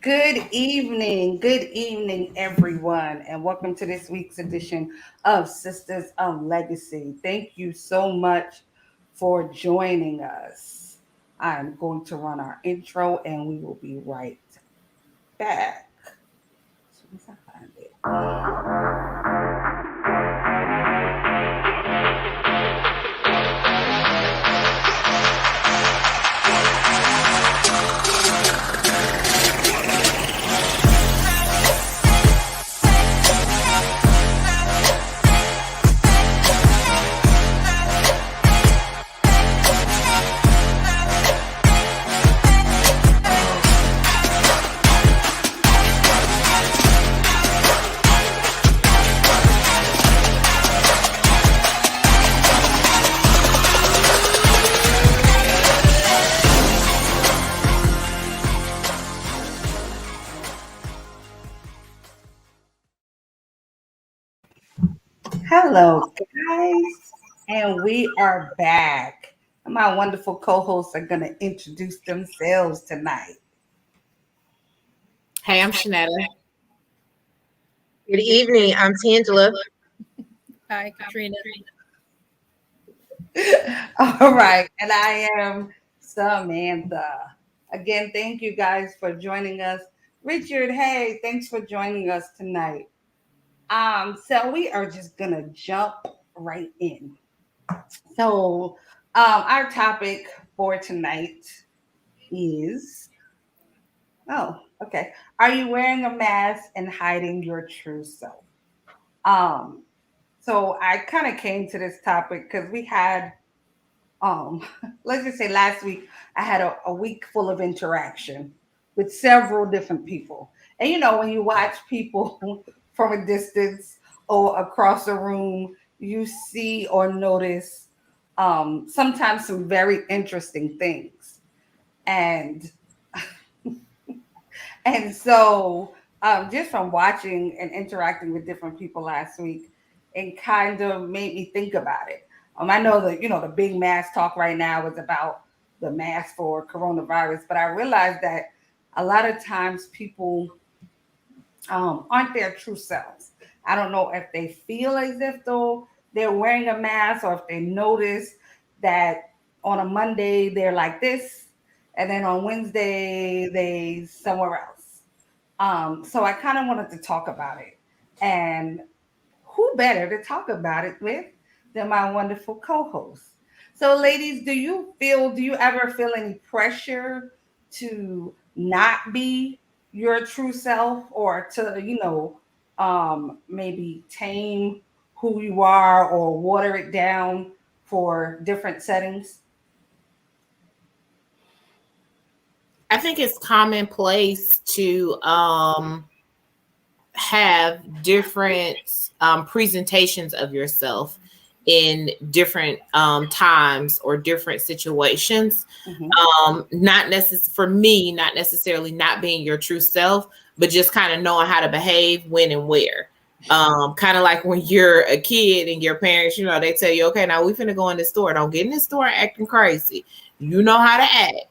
Good evening, everyone, and welcome to this week's edition of Sisters of Legacy. Thank you so much for joining us. I'm going to run our intro and we will be right back. As soon as I find it. Hello, guys, and we are back. My wonderful co hosts are going to introduce themselves tonight. Hey, I'm Shanetta. Good evening. I'm Tangela. Hi, Katrina. All right, and I am Samantha. Again, thank you guys for joining us. Richard, hey, thanks for joining us tonight. So we are just gonna jump right in. So, our topic for tonight is okay. Are you wearing a mask and hiding your true self? Um, so I kind of came to this topic because we had um let's just say last week I had a week full of interaction with several different people. And when you watch people from a distance or across a room, you see or notice sometimes some very interesting things. And so just from watching and interacting with different people last week, it kind of made me think about it. I know that the big mask talk right now is about the mask for coronavirus, but I realized that a lot of times people aren't their true selves. I don't know if they feel as if though they're wearing a mask, or if they notice that on a Monday they're like this, and then on Wednesday they somewhere else. So I kind of wanted to talk about it, and who better to talk about it with than my wonderful co-host? So, ladies, do you ever feel any pressure to not be your true self, or to, maybe tame who you are or water it down for different settings? I think it's commonplace to have different presentations of yourself in different times or different situations. Not for me, not necessarily not being your true self, but just kind of knowing how to behave when and where. Kind of like when you're a kid and your parents, they tell you, okay, now we finna go in the store. Don't get in the store acting crazy. You know how to act.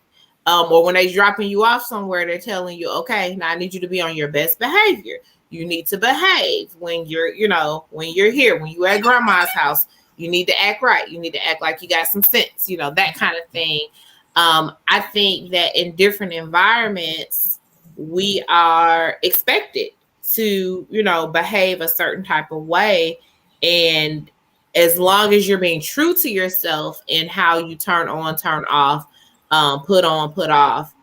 Or when they dropping you off somewhere, they're telling you, okay, now I need you to be on your best behavior. You need to behave when you're here, when you at grandma's house, you need to act right. You need to act like you got some sense, that kind of thing. I think that in different environments, we are expected to, behave a certain type of way. And as long as you're being true to yourself in how you turn on, turn off, put on, put off.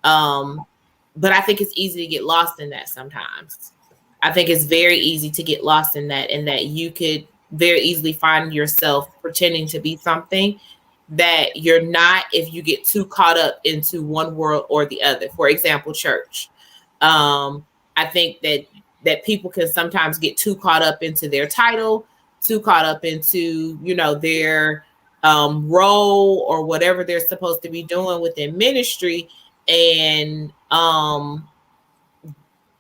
But I think it's easy to get lost in that sometimes. I think it's very easy to get lost in that, and that you could very easily find yourself pretending to be something that you're not if you get too caught up into one world or the other. For example, church. I think that people can sometimes get too caught up into their title, too caught up into, their role or whatever they're supposed to be doing within ministry. And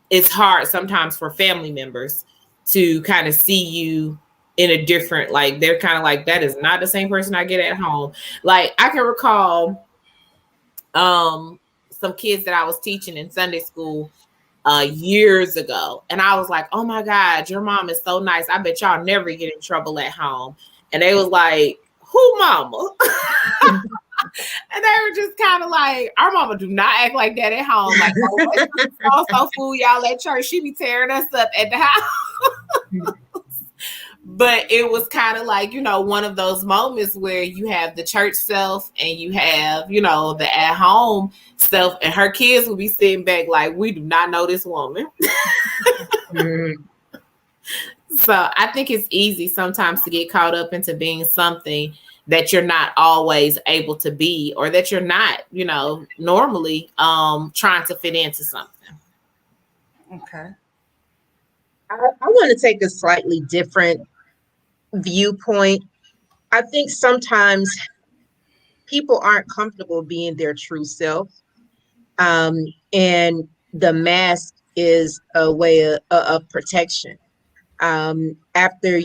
it's hard sometimes for family members to kind of see you in a different, like, they're kind of like, that is not the same person I get at home. Like, I can recall some kids that I was teaching in Sunday school years ago. And I was like, oh my God, your mom is so nice. I bet y'all never get in trouble at home. And they was like, who mama? And they were just kind of like, our mama do not act like that at home. Like, oh, so fool y'all at church. She be tearing us up at the house. But it was kind of like, you know, one of those moments where you have the church self and you have, you know, the at home self, and her kids will be sitting back like, we do not know this woman. So I think it's easy sometimes to get caught up into being something that you're not always able to be, or that you're not, you know, normally trying to fit into something. Okay. I want to take a slightly different viewpoint. I think sometimes people aren't comfortable being their true self. And the mask is a way of protection. After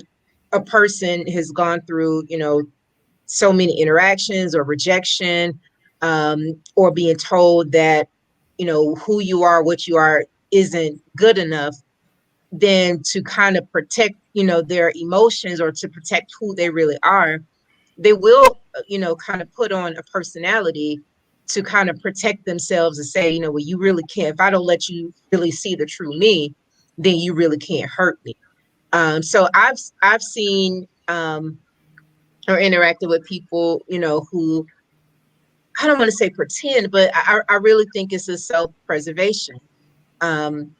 a person has gone through, you know, so many interactions or rejection, or being told that, you know, who you are, what you are isn't good enough, then to kind of protect, you know, their emotions, or to protect who they really are, they will, you know, kind of put on a personality to kind of protect themselves and say, you know, well, you really can't, if I don't let you really see the true me, then you really can't hurt me. So I've seen or interacted with people, you know, who, I don't want to say pretend, but I really think it's a self-preservation. Um,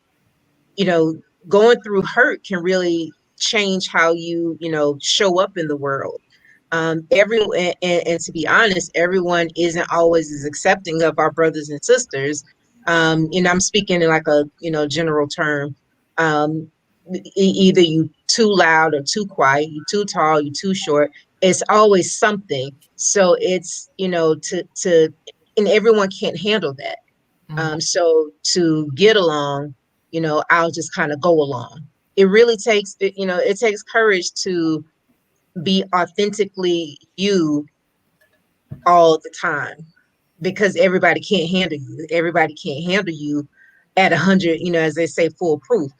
you know, going through hurt can really change how you know, show up in the world. Everyone, and to be honest, everyone isn't always as accepting of our brothers and sisters. You know, I'm speaking in like a, you know, general term. Either you too loud or too quiet, you too tall, you too short. It's always something. So it's, you know, and everyone can't handle that. So to get along, you know, I'll just kind of go along. It really takes, you know, it takes courage to be authentically you all the time, because everybody can't handle you. Everybody can't handle you at 100, you know, as they say, foolproof.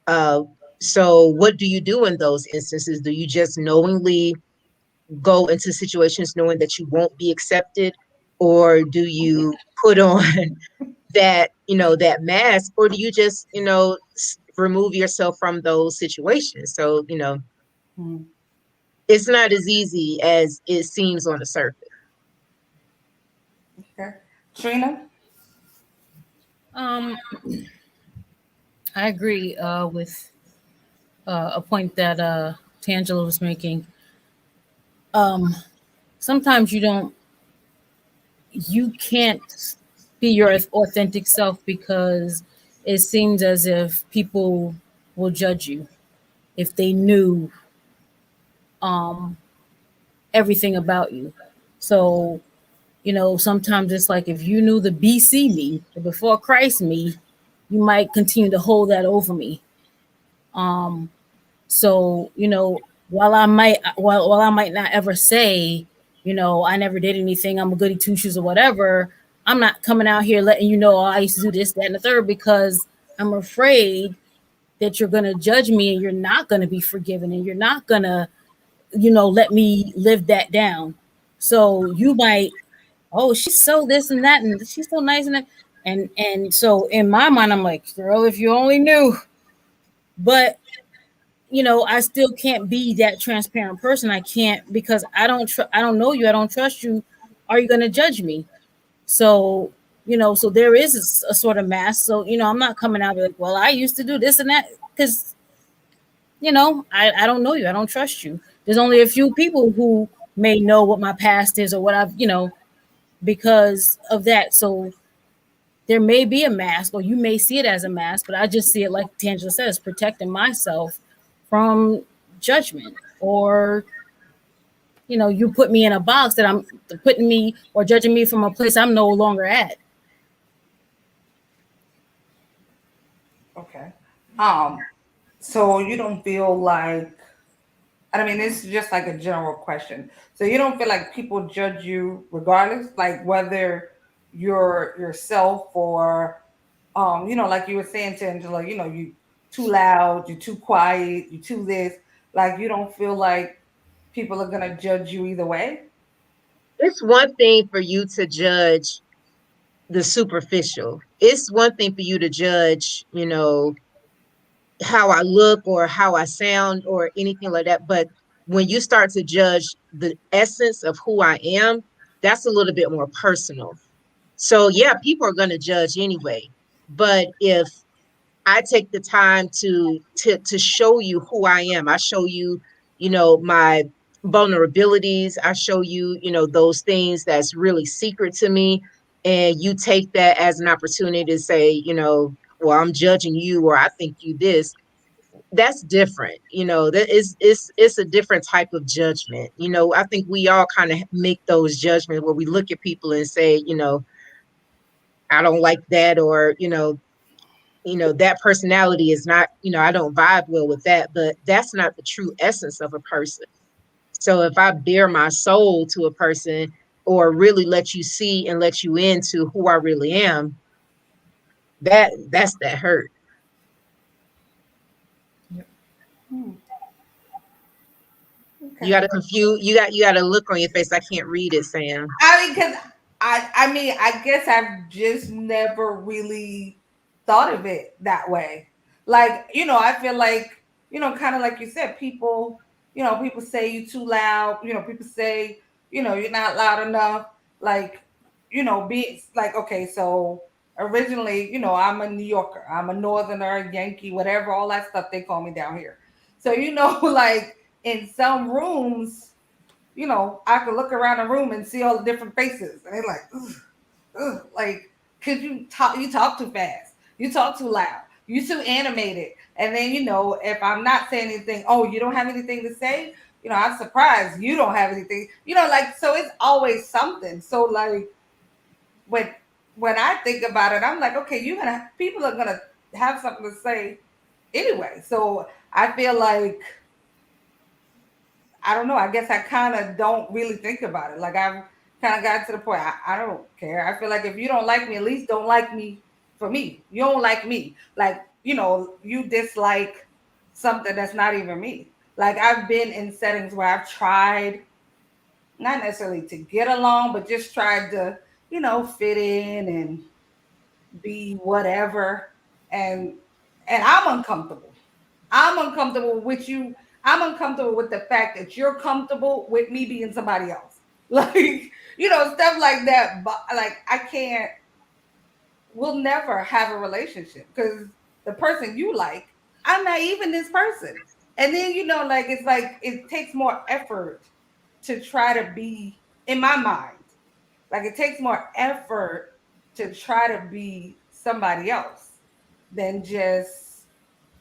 Uh, so what do you do in those instances? Do you just knowingly go into situations knowing that you won't be accepted? Or do you put on that, you know, that mask? Or do you just, you know, remove yourself from those situations? So, you know, it's not as easy as it seems on the surface. Okay. Trina? Um, I agree with a point that Tangela was making. Um, Sometimes you can't be your authentic self because it seems as if people will judge you if they knew um, everything about you. So, you know, sometimes it's like if you knew the BC me, the before Christ me, you might continue to hold that over me. Um, so, you know, while I might not ever say, you know, I never did anything, I'm a goody two shoes or whatever, I'm not coming out here letting you know, oh, I used to do this, that, and the third, because I'm afraid that you're gonna judge me and you're not gonna be forgiven and you're not gonna, you know, let me live that down. So you might, oh, she's so this and that, and she's so nice and that. And so in my mind, I'm like, girl, if you only knew. But you know, I still can't be that transparent person. I can't, because I don't know you. I don't trust you. Are you going to judge me? So, you know, so there is a sort of mask. So, you know, I'm not coming out like, well, I used to do this and that, because, you know, I don't know you. I don't trust you. There's only a few people who may know what my past is or what I've, you know, because of that. So there may be a mask, or you may see it as a mask, but I just see it like Tangela says, protecting myself from judgment, or you know, you put me in a box that I'm putting me or judging me from a place I'm no longer at. Okay. So you don't feel like, I mean, it's just like a general question. So you don't feel like people judge you regardless, like whether yourself, or like you were saying to Angela, you too loud, you're too quiet, you too this, like you don't feel like people are gonna judge you either way. It's one thing for you to judge the superficial. It's one thing for you to judge, how I look or how I sound or anything like that. But when you start to judge the essence of who I am, that's a little bit more personal. So yeah, people are going to judge anyway. But if I take the time to show you who I am, I show you, my vulnerabilities, I show you, those things that's really secret to me, and you take that as an opportunity to say, well, I'm judging you, or I think you this. That's different. That is it's a different type of judgment. I think we all kind of make those judgments where we look at people and say, I don't like that, or that personality is not, I don't vibe well with that. But that's not the true essence of a person. So if I bare my soul to a person, or really let you see and let you into who I really am, that's that hurt. Hmm. You Okay. got to confuse, you got a look on your face. I can't read it, Sam. I mean, because I mean, I guess I've just never really thought of it that way. Like, I feel like, kind of like you said, people say you too loud. People say, you're not loud enough. Like, be like, okay, so originally, I'm a New Yorker, I'm a Northerner, Yankee, whatever, all that stuff they call me down here. So, like in some rooms, I could look around the room and see all the different faces, and they're like, ugh, ugh, like, cause you talk too fast, you talk too loud, you too animated, and then if I'm not saying anything, oh, you don't have anything to say, I'm surprised you don't have anything, like, so it's always something. So like when when I think about it, I'm like, okay, people are gonna have something to say anyway. So I feel like I don't know. I guess I kind of don't really think about it. Like I've kind of got to the point. I don't care. I feel like if you don't like me, at least don't like me for me. You don't like me. Like, you dislike something that's not even me. Like I've been in settings where I've tried, not necessarily to get along, but just tried to, fit in and be whatever. And I'm uncomfortable. I'm uncomfortable with you. I'm uncomfortable with the fact that you're comfortable with me being somebody else. Like, stuff like that. But like, I can't, we'll never have a relationship because the person you like, I'm not even this person. And then, like, it's like, it takes more effort to try to be, in my mind, like, it takes more effort to try to be somebody else than just,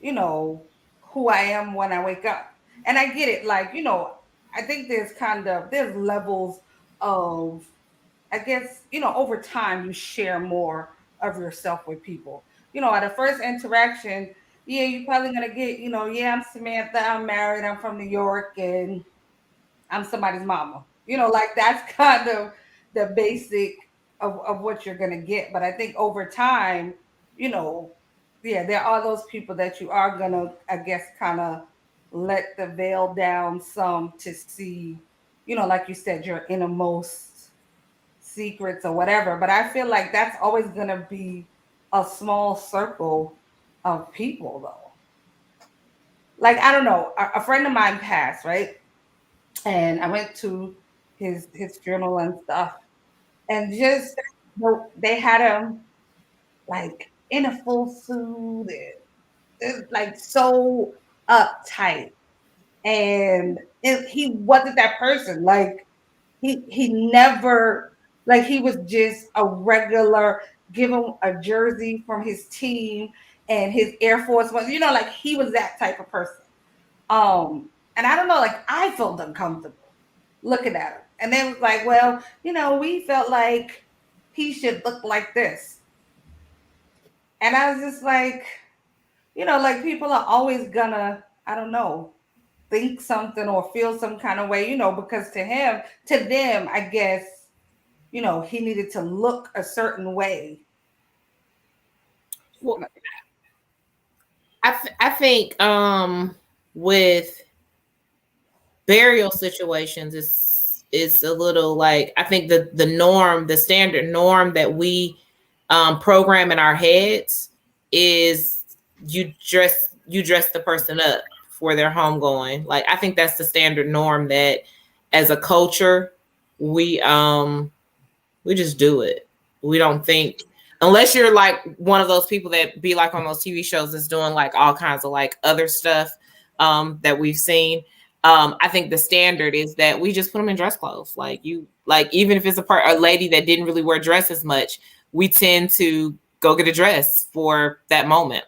you know, who I am when I wake up. And I get it. Like, I think there's levels of, I guess, over time you share more of yourself with people. At a first interaction, yeah, you're probably gonna get, yeah, I'm Samantha, I'm married, I'm from New York, and I'm somebody's mama. Like that's kind of the basic of what you're gonna get. But I think over time, you know, yeah, there are those people that you are gonna, I guess, kind of let the veil down some to see, like you said, your innermost secrets or whatever. But I feel like that's always gonna be a small circle of people though. Like I don't know, a friend of mine passed, right? And I went to his funeral and stuff, and just they had him like in a full suit, and like so uptight, and he wasn't that person. Like he never, like he was just a regular. Give him a jersey from his team and his Air Force One. Like he was that type of person. And I don't know, like I felt uncomfortable looking at him. And they was like, well, we felt like he should look like this. And I was just like, like people are always gonna, I don't know, think something or feel some kind of way, because to them, I guess, he needed to look a certain way. Well, I think with burial situations is a little like, I think the norm, the standard norm that we program in our heads is you dress the person up for their homegoing. Like, I think that's the standard norm that as a culture we we just do it. We don't think, unless you're like one of those people that be like on those TV shows that's doing like all kinds of like other stuff that we've seen. I think the standard is that we just put them in dress clothes. Like, even if it's a lady that didn't really wear dresses much, we tend to go get a dress for that moment.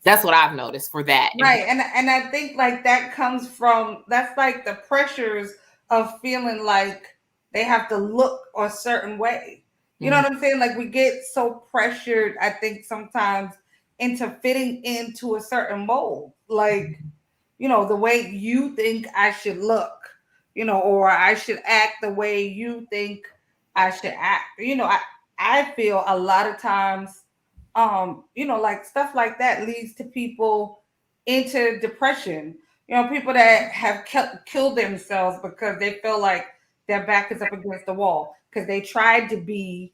That's what I've noticed for that. Right. And I think like that comes from, that's like the pressures of feeling like they have to look a certain way. You know what I'm saying? Like we get so pressured, I think sometimes, into fitting into a certain mold. Like, the way you think I should look, or I should act the way you think I should act. I feel a lot of times, like stuff like that leads to people into depression. People that have killed themselves because they feel like their back is up against the wall because they tried to be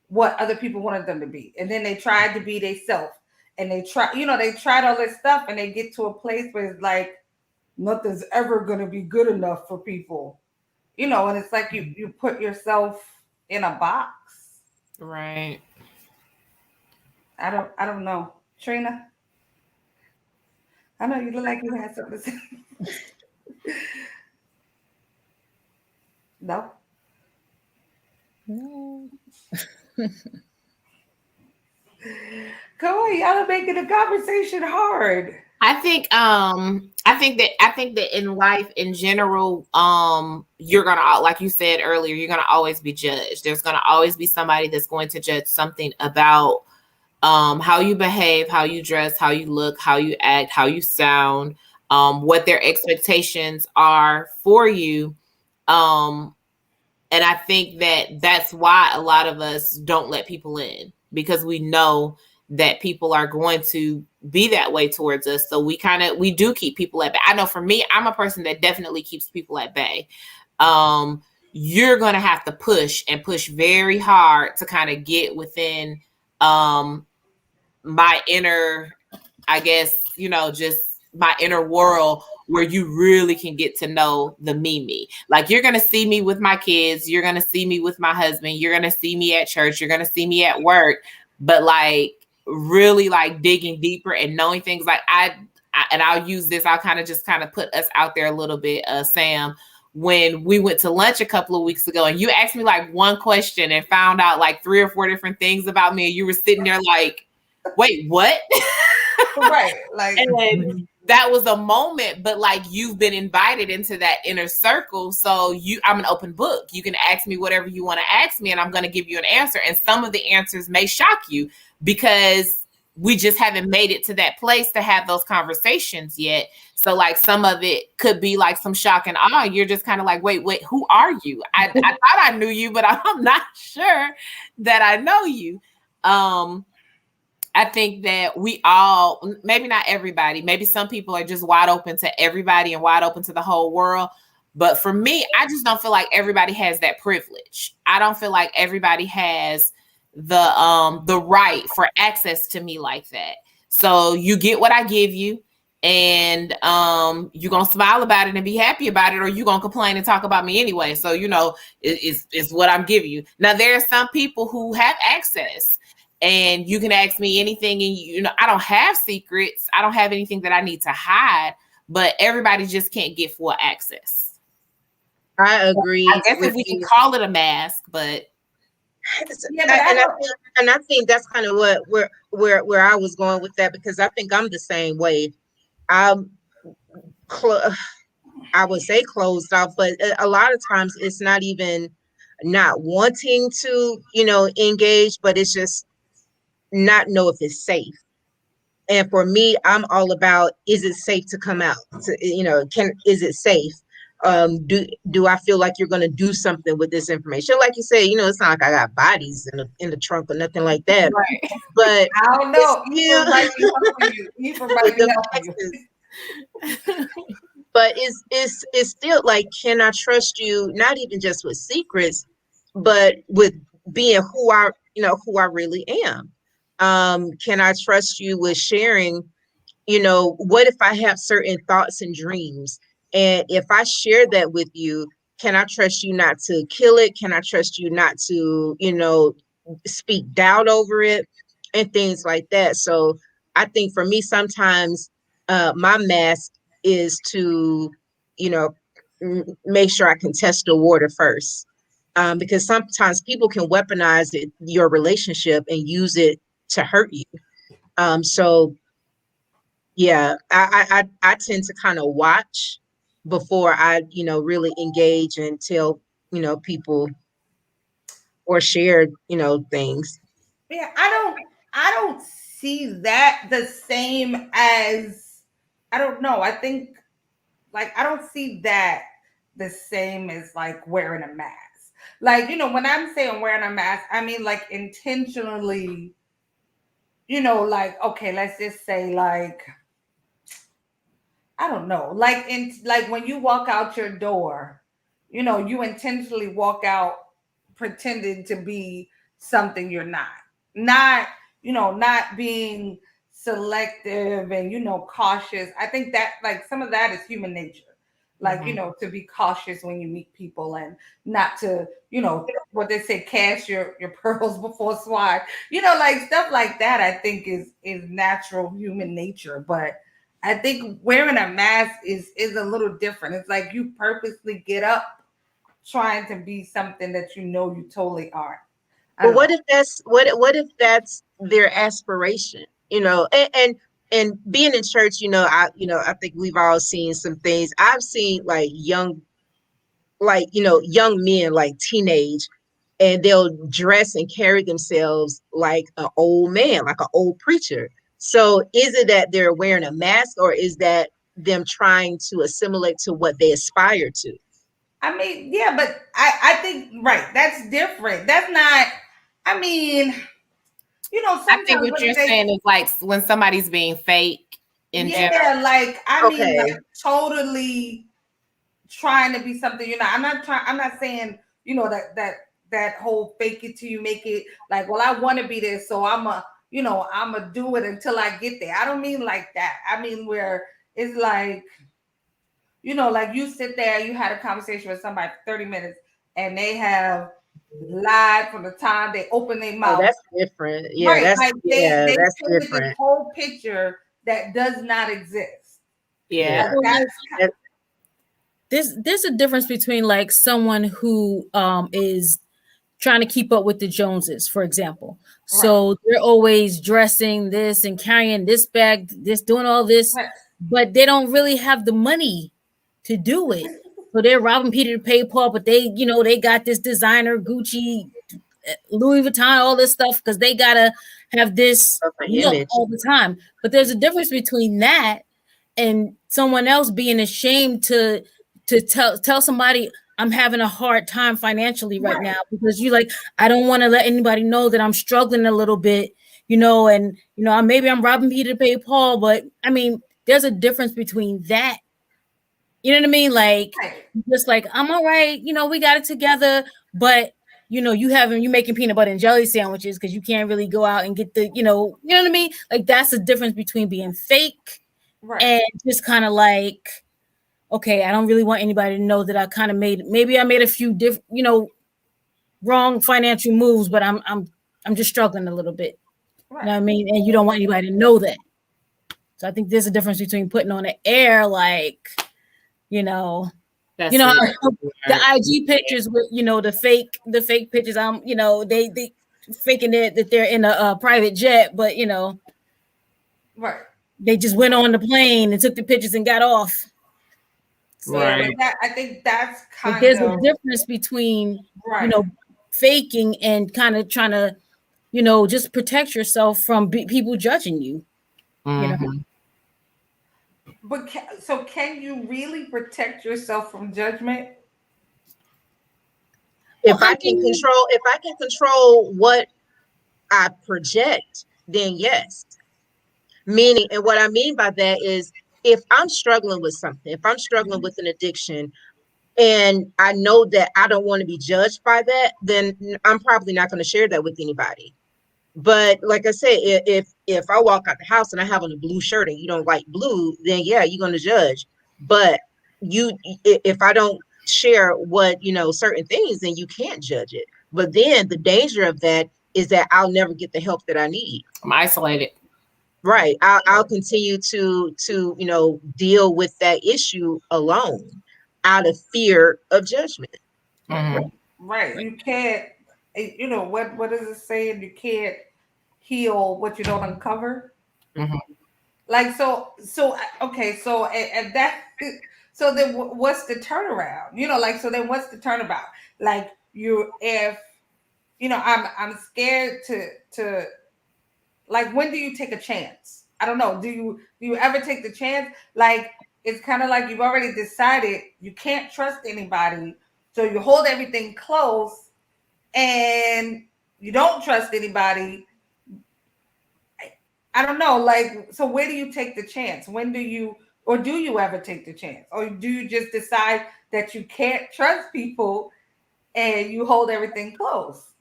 what other people wanted them to be, and then they tried to be they self, and they tried all this stuff, and they get to a place where it's like nothing's ever going to be good enough for people, and it's like you put yourself in a box. Right. I don't know. Trina, I know you look like you had something to say. No. No. Come on, y'all are making the conversation hard. I think that in life in general, you're gonna, like you said earlier, you're gonna always be judged. There's gonna always be somebody that's going to judge something about how you behave, how you dress, how you look, how you act, how you sound, what their expectations are for you. Um, and I think that that's why a lot of us don't let people in, because we know that people are going to be that way towards us. So we do keep people at bay. I know for me, I'm a person that definitely keeps people at bay. You're going to have to push and push very hard to kind of get within my inner, I guess, just my inner world, where you really can get to know the me. Like, you're going to see me with my kids, you're going to see me with my husband, you're going to see me at church, you're going to see me at work, but like really like digging deeper and knowing things, like and I'll use this, I'll kind of put us out there a little bit, Sam. When we went to lunch a couple of weeks ago and you asked me like one question and found out like 3 or 4 different things about me, and you were sitting there like, wait, what? Right. Like, and that was a moment, but like, you've been invited into that inner circle. So I'm an open book. You can ask me whatever you want to ask me, and I'm going to give you an answer. And some of the answers may shock you because we just haven't made it to that place to have those conversations yet. So like, some of it could be like some shock and awe. You're just kind of like, wait, who are you? I thought I knew you, but I'm not sure that I know you. I think that we all, maybe not everybody, maybe some people are just wide open to everybody and wide open to the whole world. But for me, I just don't feel like everybody has that privilege. I don't feel like everybody has the right for access to me like that. So you get what I give you, and you're gonna smile about it and be happy about it, or you're gonna complain and talk about me anyway. So it's what I'm giving you. Now, there are some people who have access, and you can ask me anything, and I don't have secrets, I don't have anything that I need to hide, but everybody just can't get full access. I agree. I guess if we can call it a mask, but yeah, and I think that's kind of where I was going with that, because I think I'm the same way. I'm I would say closed off, but a lot of times it's not even not wanting to, engage, but it's just not know if it's safe. And for me, I'm all about, is it safe to come out? Is it safe? do I feel like you're going to do something with this information? Like you say, it's not like I got bodies in the trunk or nothing like that. Right. But I don't it's know. still Evil might be helping you. Evil might with be the helping you. Texas. But it's still like, can I trust you? Not even just with secrets, but with being who I really am. Can I trust you with sharing? What if I have certain thoughts and dreams? And if I share that with you, can I trust you not to kill it? Can I trust you not to, speak doubt over it and things like that? So I think for me, sometimes my mask is to, you know, make sure I can test the water first. Because sometimes people can weaponize your relationship and use it to hurt you. So yeah, I tend to kind of watch before I, really engage and tell, people or share, things. Yeah, I don't see that the same as, I don't know. I think, like, I don't see that the same as like wearing a mask. Like, when I'm saying wearing a mask, I mean like intentionally, like, okay, let's just say, like, I don't know, like, like when you walk out your door, you intentionally walk out pretending to be something you're not. Not, not being selective and, cautious. I think that, like, some of that is human nature. Like, to be cautious when you meet people, and not to, what they say, cast your pearls before swine. Like stuff like that, I think is natural human nature. But I think wearing a mask is a little different. It's like you purposely get up trying to be something that you totally aren't. I But don't know. what if that's their aspiration? And being in church, I think we've all seen some things. I've seen like young men, like teenage, and they'll dress and carry themselves like an old man, like an old preacher. So is it that they're wearing a mask, or is that them trying to assimilate to what they aspire to? I mean, yeah, but I think, right, that's different. That's not, I mean, I think sometimes what what you're they, saying is like when somebody's being fake in general. yeah, like, I mean, Okay. like, totally trying to be something you're not. I'm not saying, that whole fake it till you make it, like, well, I want to be there, so I'm a do it until I get there. I don't mean like that. I mean where it's like, like you sit there, you had a conversation with somebody for 30 minutes, and they have lied from the time they open their Oh, mouth. that's different. Yeah, Right. Like yeah, they that's painted this different. whole picture that does not exist. Yeah. Like Yeah. Well, that's That, there's a difference between like someone who is trying to keep up with the Joneses, for example. right. So they're always dressing this and carrying this bag, this doing all this, Right. but they don't really have the money to do it. So they're robbing Peter to pay Paul, but they got this designer Gucci, Louis Vuitton, all this stuff because they gotta have this of an look image. all the time. But there's a difference between that and someone else being ashamed to tell somebody I'm having a hard time financially right Right. now because you like I don't want to let anybody know that I'm struggling a little bit, and maybe I'm robbing Peter to pay Paul, but I mean there's a difference between that. You know what I mean? Like Right. just like I'm all right, we got it together, but you making peanut butter and jelly sandwiches because you can't really go out and get you know what I mean? Like that's the difference between being fake Right. and just kind of like, okay, I don't really want anybody to know that I kind of maybe I made a few different, wrong financial moves, but I'm just struggling a little bit. You know Right. what I mean? And you don't want anybody to know that. So I think there's a difference between putting on the air like, you know, you That's know it. how the IG pictures with the fake pictures. They faking it that they're in a private jet, but Right. they just went on the plane and took the pictures and got off. Yeah, So but Right. that, I think that's like kind there's a of difference between you right. know faking and kind of trying to just protect yourself from people judging you. You know. Mhm. But so can you really protect yourself from judgment? If I I can mean, control, if I can control what I project, then yes. Meaning, and what I mean by that is if I'm struggling with something, if I'm struggling with an addiction, and I know that I don't want to be judged by that, then I'm probably not going to share that with anybody. But like I said, if I walk out the house and I have on a blue shirt and you don't like blue, then yeah, you're going to judge. But you, if I don't share what certain things, then you can't judge it. But then the danger of that is that I'll never get the help that I need. I'm isolated. Right. I'll continue to deal with that issue alone out of fear of judgment. Mm-hmm. Right. You can't. What is it saying? You can't heal what you don't uncover. Mm-hmm. Like so. Okay. So and that. So then, what's the turnaround? Like so. Then what's the turnabout? Like if I'm scared to like when do you take a chance? I don't know. Do you ever take the chance? Like it's kind of like you've already decided you can't trust anybody, so you hold everything close and you don't trust anybody. I don't know. Like so, where do you take the chance? When do you or do you ever take the chance, or do you just decide that you can't trust people and you hold everything close?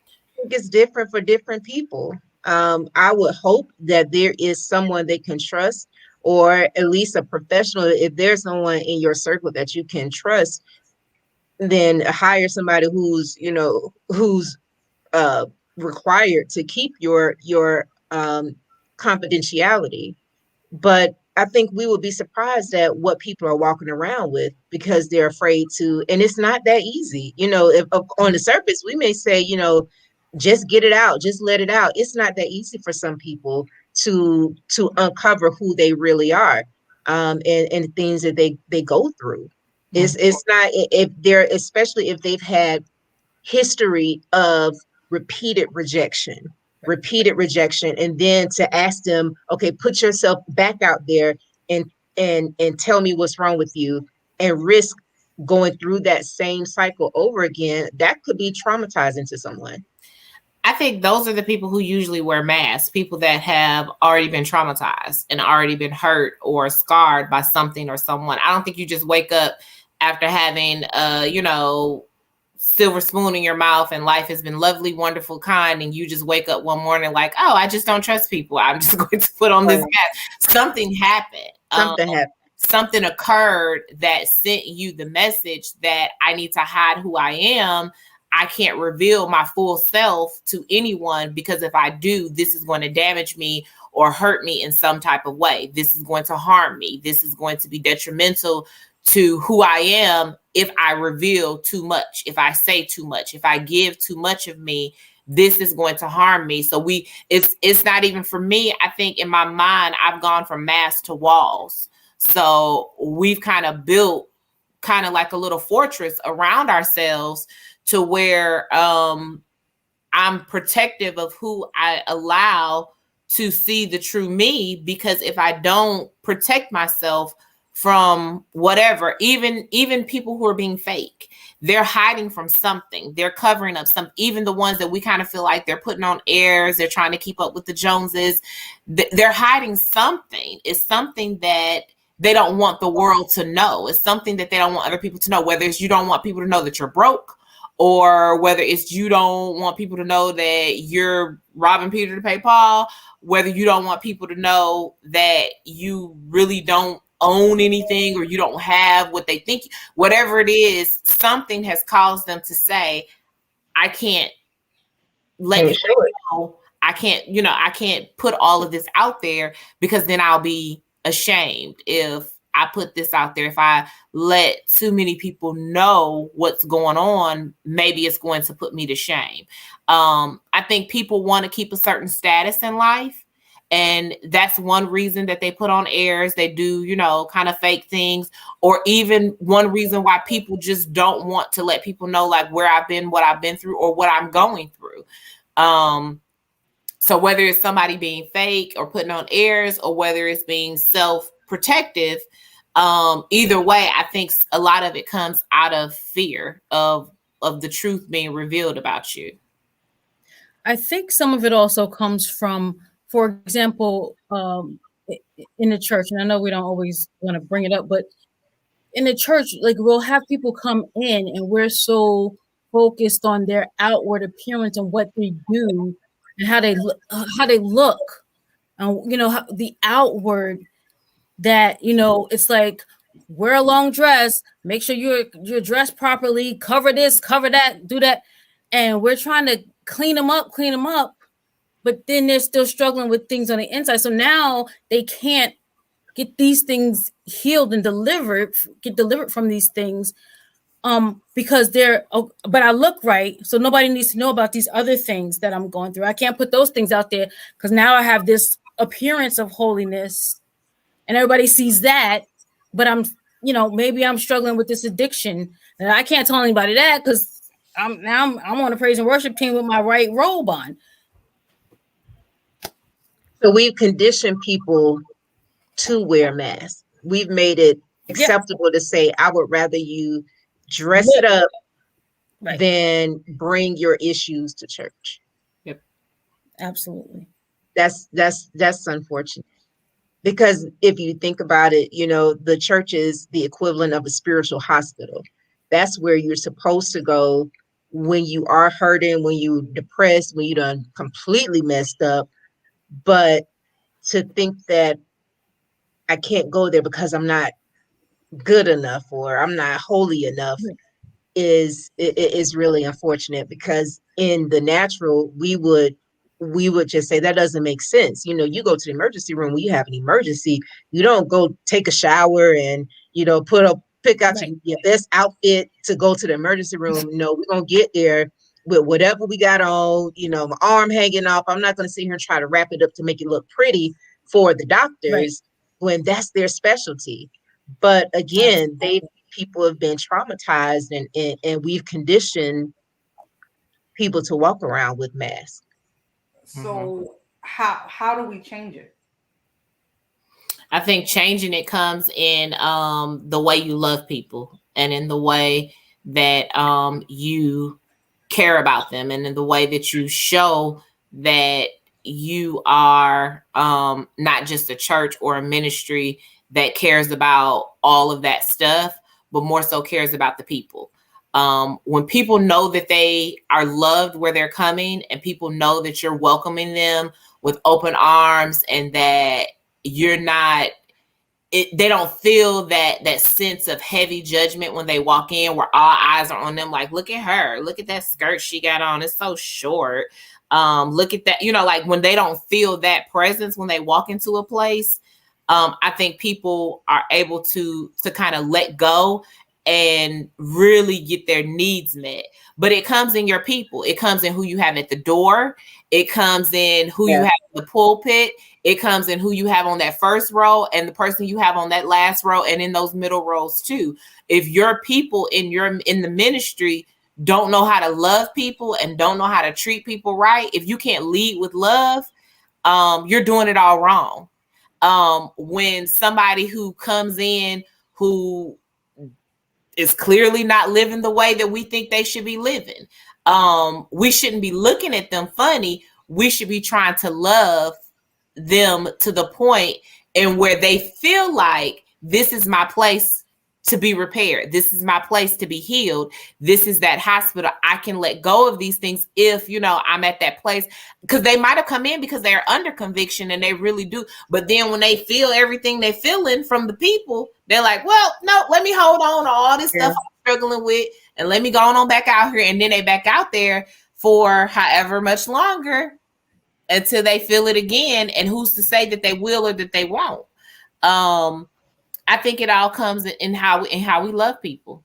I think it's different for different people. I would hope that there is someone they can trust, or at least a professional. If there's someone in your circle that you can trust, then hire somebody who's uh, required to keep your confidentiality. But I think we would be surprised at what people are walking around with because they're afraid to, and it's not that easy. If on the surface we may say, just get it out, just let it out. It's not that easy for some people to uncover who they really are, and things that they go through. It's not if they're especially if they've had history of repeated rejection repeated rejection, and then to ask them, okay, put yourself back out there and and tell me what's wrong with you, and risk going through that same cycle over again. That could be traumatizing to someone. I think those are the people who usually wear masks, people that have already been traumatized and already been hurt or scarred by something or someone. I don't think you just wake up after having silver spoon in your mouth and life has been lovely, wonderful, kind, and you just wake up one morning like, oh, I just don't trust people. I'm just going to put on this Right. mask. Something happened. Something happened. Something occurred that sent you the message that I need to hide who I am. I can't reveal my full self to anyone because if I do, this is going to damage me or hurt me in some type of way. This is going to harm me. This is going to be detrimental to who I am if I reveal too much, if I say too much, if I give too much of me. This is going to harm me. So it's not even for me. I think in my mind, I've gone from mask to walls. So we've kind of built kind of like a little fortress around ourselves to where I'm protective of who I allow to see the true me, because if I don't protect myself from whatever, even people who are being fake, they're hiding from something, they're covering up some, even the ones that we kind of feel like they're putting on airs, they're trying to keep up with the Joneses, they're hiding something. It's something that they don't want the world to know. It's something that they don't want other people to know, whether it's you don't want people to know that you're broke, or whether it's you don't want people to know that you're robbing Peter to pay Paul, whether you don't want people to know that you really don't own anything or you don't have what they think, whatever it is, something has caused them to say, I can't let Can't people show it. know. I can't put all of this out there because then I'll be ashamed if I put this out there. If I let too many people know what's going on, maybe it's going to put me to shame. I think people want to keep a certain status in life. And that's one reason that they put on airs. They do, kind of fake things, or even one reason why people just don't want to let people know like where I've been, what I've been through, or what I'm going through. So whether it's somebody being fake or putting on airs, or whether it's being self-protective, either way, I think a lot of it comes out of fear of the truth being revealed about you. I think some of it also comes from, for example, in the church, and I know we don't always want to bring it up, but in the church, like we'll have people come in, and we're so focused on their outward appearance and what they do and how they look, and the outward, that it's like, wear a long dress, make sure you're dressed properly, cover this, cover that, do that, and we're trying to clean them up, but then they're still struggling with things on the inside. So now they can't get these things healed and get delivered from these things, because they're, oh, but I look right, so nobody needs to know about these other things that I'm going through. I can't put those things out there because now I have this appearance of holiness and everybody sees that, but maybe I'm struggling with this addiction, and I can't tell anybody that because I'm on a praise and worship team with my right robe on. So we've conditioned people to wear masks. We've made it Yeah, acceptable to say, I would rather you dress look it up right. than bring your issues to church. Yep. Absolutely. That's unfortunate. Because if you think about it, the church is the equivalent of a spiritual hospital. That's where you're supposed to go when you are hurting, when you're depressed, when you done completely messed up. But to think that I can't go there because I'm not good enough or I'm not holy enough is really unfortunate, because in the natural we would just say that doesn't make sense. You go to the emergency room when you have an emergency. You don't go take a shower and pick out Right. your best outfit to go to the emergency room. No, we're gonna get there with whatever we got on. My arm hanging off. I'm not gonna sit here and try to wrap it up to make it look pretty for the Right. doctors when that's their specialty. But again, Absolutely. people have been traumatized, and we've conditioned people to walk around with masks. Mm-hmm. So how do we change it? I think changing it comes in the way you love people, and in the way that you care about them, and in the way that you show that you are not just a church or a ministry that cares about all of that stuff, but more so cares about the people. When people know that they are loved where they're coming, and people know that you're welcoming them with open arms, and that you're not they don't feel that sense of heavy judgment when they walk in, where all eyes are on them, like, look at her, look at that skirt she got on, it's so short, look at that, like when they don't feel that presence when they walk into a place. I think people are able to kind of let go and really get their needs met. But it comes in your people, it comes in who you have at the door, it comes in who you Yeah. have in the pulpit, it comes in who you have on that first row and the person you have on that last row, and in those middle rows too. If your people in the ministry don't know how to love people and don't know how to treat people right, if you can't lead with love, you're doing it all wrong. When somebody who comes in who is clearly not living the way that we think they should be living, we shouldn't be looking at them funny. We should be trying to love them to the point and where they feel like, this is my place to be repaired, this is my place to be healed, this is that hospital. I can let go of these things if I'm at that place, because they might have come in because they're under conviction and they really do, but then when they feel everything they're feeling from the people, they're like, well, no, let me hold on to all this Yeah. stuff I'm struggling with, and let me go on back out here. And then they back out there for however much longer until they feel it again. And who's to say that they will or that they won't? I think it all comes in how we love people.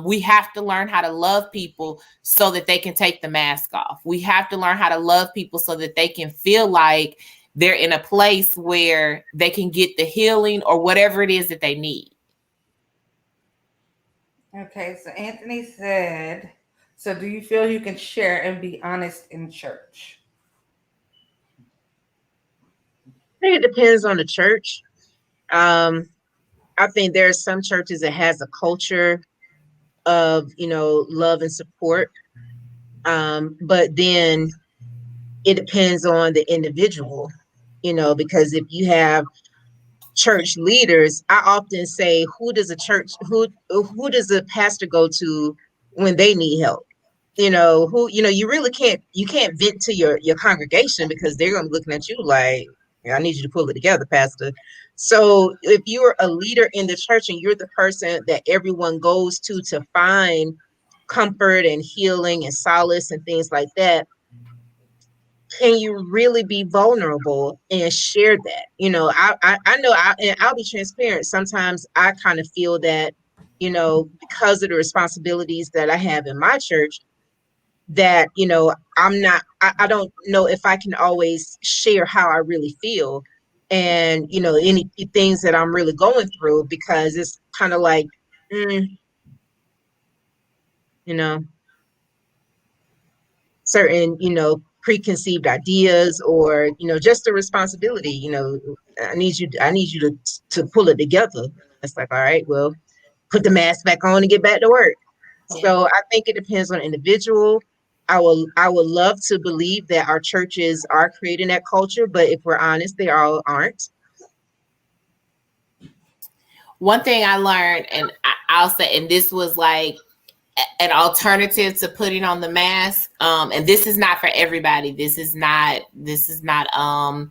We have to learn how to love people so that they can take the mask off. We have to learn how to love people so that they can feel like they're in a place where they can get the healing or whatever it is that they need. Okay, so Anthony said, so do you feel you can share and be honest in church? think it depends on the church. I think there are some churches that has a culture of, love and support. But then it depends on the individual, because if you have church leaders, I often say, who does a pastor go to when they need help? You really can't vent to your congregation, because they're gonna be looking at you like, I need you to pull it together, pastor. So if you're a leader in the church and you're the person that everyone goes to find comfort and healing and solace and things like that, can you really be vulnerable and share that? I know, and I'll be transparent. Sometimes I kind of feel that, because of the responsibilities that I have in my church, that, I don't know if I can always share how I really feel, and, any things that I'm really going through, because it's kind of like, mm, you know, certain, preconceived ideas, or, just the responsibility, I need you to pull it together. It's like, all right, well, put the mask back on and get back to work. Yeah. So I think it depends on individual. I would love to believe that our churches are creating that culture, but if we're honest, they all aren't. One thing I learned, and I'll say, and this was like an alternative to putting on the mask. And this is not for everybody. This is not the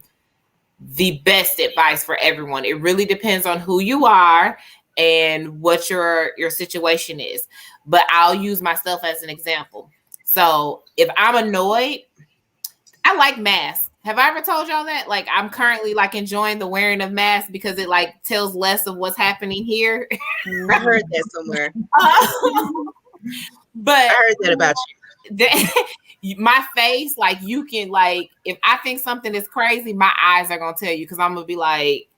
best advice for everyone. It really depends on who you are and what your situation is. But I'll use myself as an example. So if I'm annoyed, I like masks. Have I ever told y'all that? Like, I'm currently like enjoying the wearing of masks because it like tells less of what's happening here. I heard that somewhere. But I heard that about my face, like, you can, like, if I think something is crazy, my eyes are gonna tell you, because I'm gonna be like,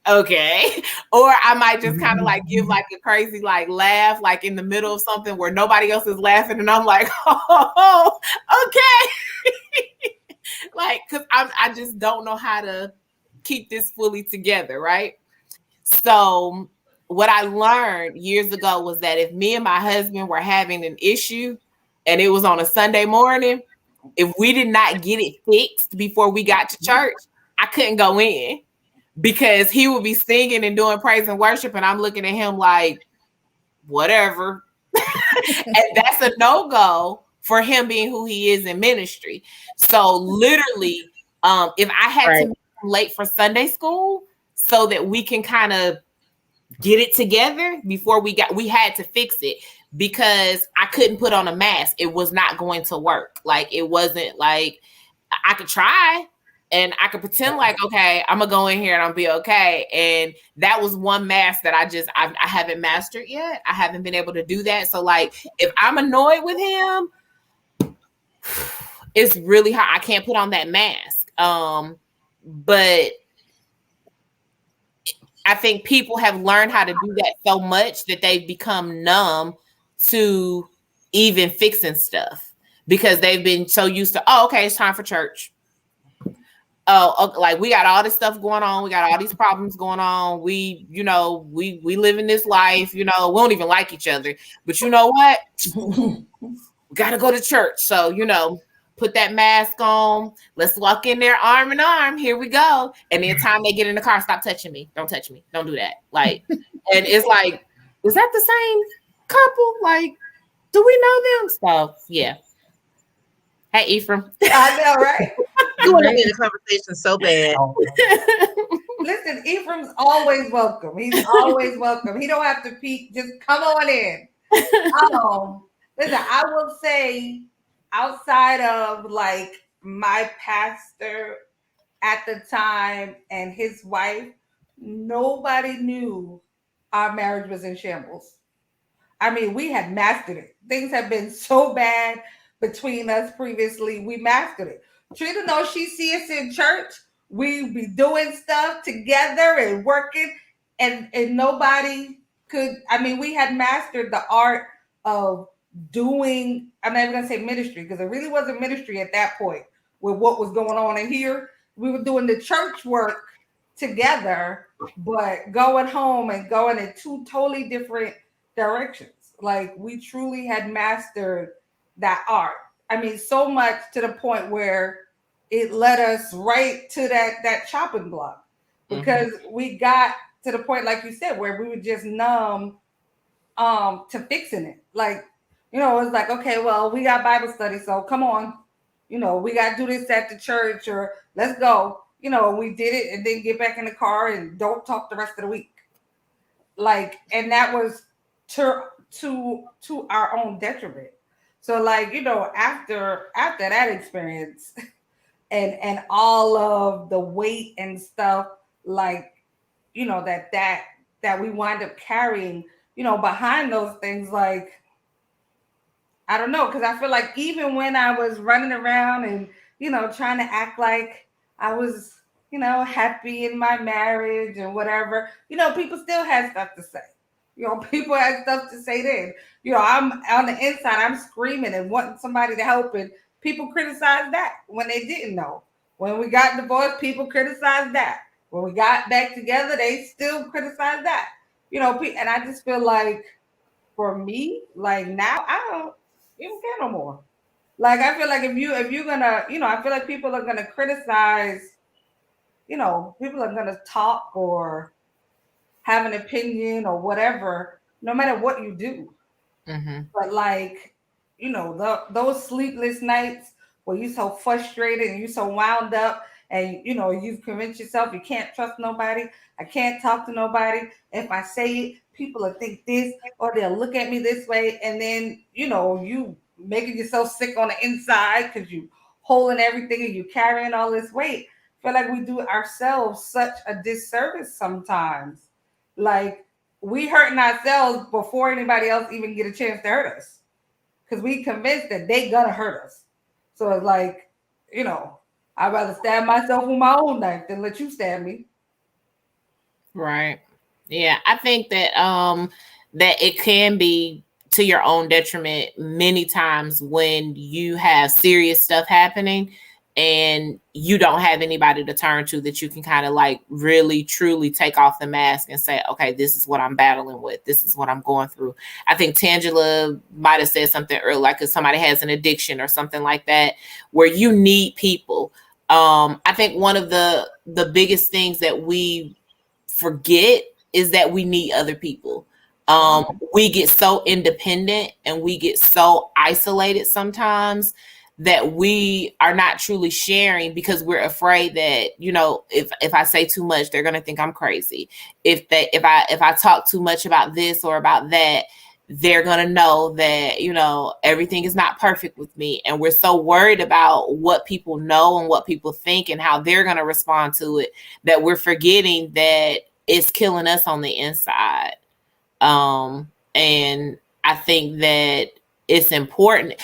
okay. Or I might just kind of like give like a crazy like laugh, like in the middle of something where nobody else is laughing, and I'm like, oh, okay. Like, because I just don't know how to keep this fully together, right? So what I learned years ago was that if me and my husband were having an issue and it was on a Sunday morning, if we did not get it fixed before we got to church, I couldn't go in, because he would be singing and doing praise and worship, and I'm looking at him like, whatever. And that's a no-go for him being who he is in ministry. So literally, if I you. had to Right. make him late for Sunday school so that we can kind of get it together before we had to fix it, because I couldn't put on a mask. It was not going to work. Like, it wasn't like, I could try and I could pretend like, okay, I'm gonna go in here and I'll be okay. And that was one mask that I haven't mastered yet. I haven't been able to do that. So like, if I'm annoyed with him, it's really hard. I can't put on that mask. But I think people have learned how to do that so much that they've become numb to even fixing stuff, because they've been so used to, oh, okay, it's time for church. Oh, okay, like, we got all this stuff going on. We got all these problems going on. We live in this life, we don't even like each other. But you know what? We got to go to church. So, put that mask on. Let's walk in there arm in arm. Here we go. And the time they get in the car, stop touching me. Don't touch me. Don't do that. Like, and it's like, is that the same couple? Like, do we know them? So, yeah. Hey, Ephraim. I know, right? You want to be in a conversation so bad. Listen, Ephraim's always welcome. He's always welcome. He don't have to peek. Just come on in. Listen, I will say, outside of like my pastor at the time and his wife, nobody knew our marriage was in shambles. I mean, we had mastered it. Things have been so bad between us previously. We mastered it. Trina knows she sees us in church. We be doing stuff together and working, and nobody could. I mean, we had mastered the art of doing. I'm not even gonna say ministry, because it really wasn't ministry at that point with what was going on in here. We were doing the church work together, but going home and going in two totally different directions. Like we truly had mastered that art. I mean, so much to the point where it led us right to that chopping block Mhm. because we got to the point, like you said, where we were just numb to fixing it. Like, it was like, okay, well, we got Bible study, so come on. We gotta do this at the church or let's go. We did it and then get back in the car and don't talk the rest of the week. Like, and that was to our own detriment. So like, after that experience and all of the weight and stuff, like, that we wind up carrying, behind those things, like, I don't know, because I feel like even when I was running around and, trying to act like I was, happy in my marriage and whatever, people still had stuff to say. People had stuff to say then. I'm on the inside, I'm screaming and wanting somebody to help, and people criticized that when they didn't know. When we got divorced, people criticized that. When we got back together, they still criticized that. And I just feel like for me, like now, I don't even care no more. Like I feel like if you're gonna, I feel like people are gonna criticize, people are gonna talk or have an opinion or whatever, no matter what you do. Mhm. But like, those sleepless nights where you're so frustrated and you're so wound up and you've convinced yourself you can't trust nobody. I can't talk to nobody. If I say it, people will think this or they'll look at me this way. And then, you making yourself sick on the inside because you holding everything and you carrying all this weight. I feel like we do ourselves such a disservice sometimes. Like we hurting ourselves before anybody else even get a chance to hurt us because we convinced that they gonna hurt us. So it's like, you know, I'd rather stab myself with my own knife than let you stab me. Right. Yeah, I think that it can be to your own detriment many times when you have serious stuff happening and you don't have anybody to turn to that you can kind of like really truly take off the mask and say, okay, this is what I'm battling with. This is what I'm going through. I think Tangela might have said something earlier, like if somebody has an addiction or something like that, where you need people. I think one of the biggest things that we forget is that we need other people. Yeah. We get so independent and we get so isolated sometimes that we are not truly sharing because we're afraid that, if I say too much, they're gonna think I'm crazy. If I talk too much about this or about that, they're gonna know that, everything is not perfect with me. And we're so worried about what people know and what people think and how they're gonna respond to it that we're forgetting that it's killing us on the inside. And I think that it's important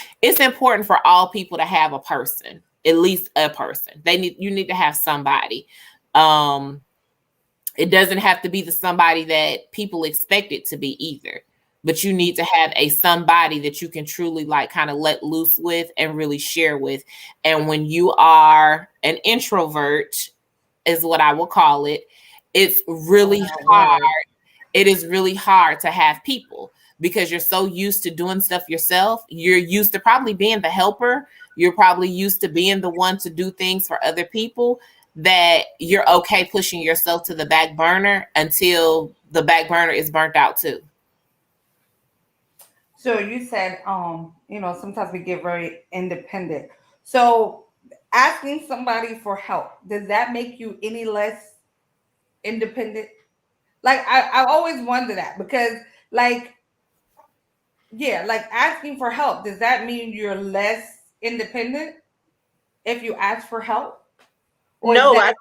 for all people to have a person, at least a person. You need to have somebody. Um, it doesn't have to be the somebody that people expect it to be either. But you need to have a somebody that you can truly like kind of let loose with and really share with. And when you are an introvert, is what I will call it, it's Oh really my hard. word. It is really hard to have people because you're so used to doing stuff yourself. You're used to probably being the helper. You're probably used to being the one to do things for other people that you're okay pushing yourself to the back burner until the back burner is burnt out too. So you said, sometimes we get very independent. So asking somebody for help, does that make you any less independent? Like I always wonder that because like yeah, like asking for help, does that mean you're less independent if you ask for help? Or is No, that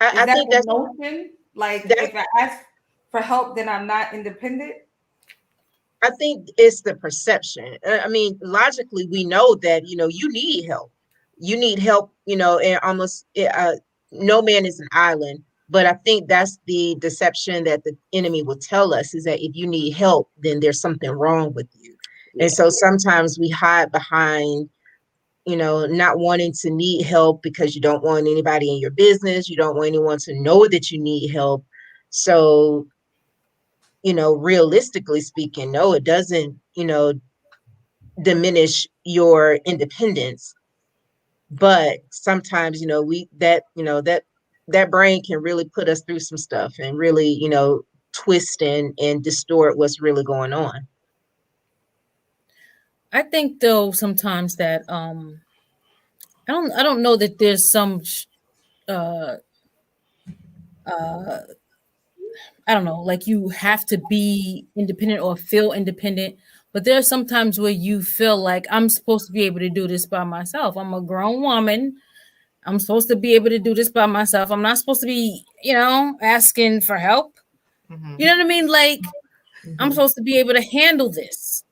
I is that think the notion? Like that if I ask for help, then I'm not independent? I think it's the perception. I mean, logically, we know that you need help. You need help. And almost no man is an island. But I think that's the deception that the enemy will tell us is that if you need help, then there's something wrong with you. And Yeah. so sometimes we hide behind not wanting to need help because you don't want anybody in your business. You don't want anyone to know that you need help. So, realistically speaking, no, it doesn't, diminish your independence. But sometimes, that brain can really put us through some stuff and really, twist and distort what's really going on. I think though sometimes that I don't know that there's some uh uh I don't know, like you have to be independent or feel independent, but there are some times where you feel like I'm supposed to be able to do this by myself. I'm a grown woman. I'm supposed to be able to do this by myself. I'm not supposed to be, asking for help. Mm-hmm. You know what I mean? Like I'm Mhm. supposed to be able to handle this.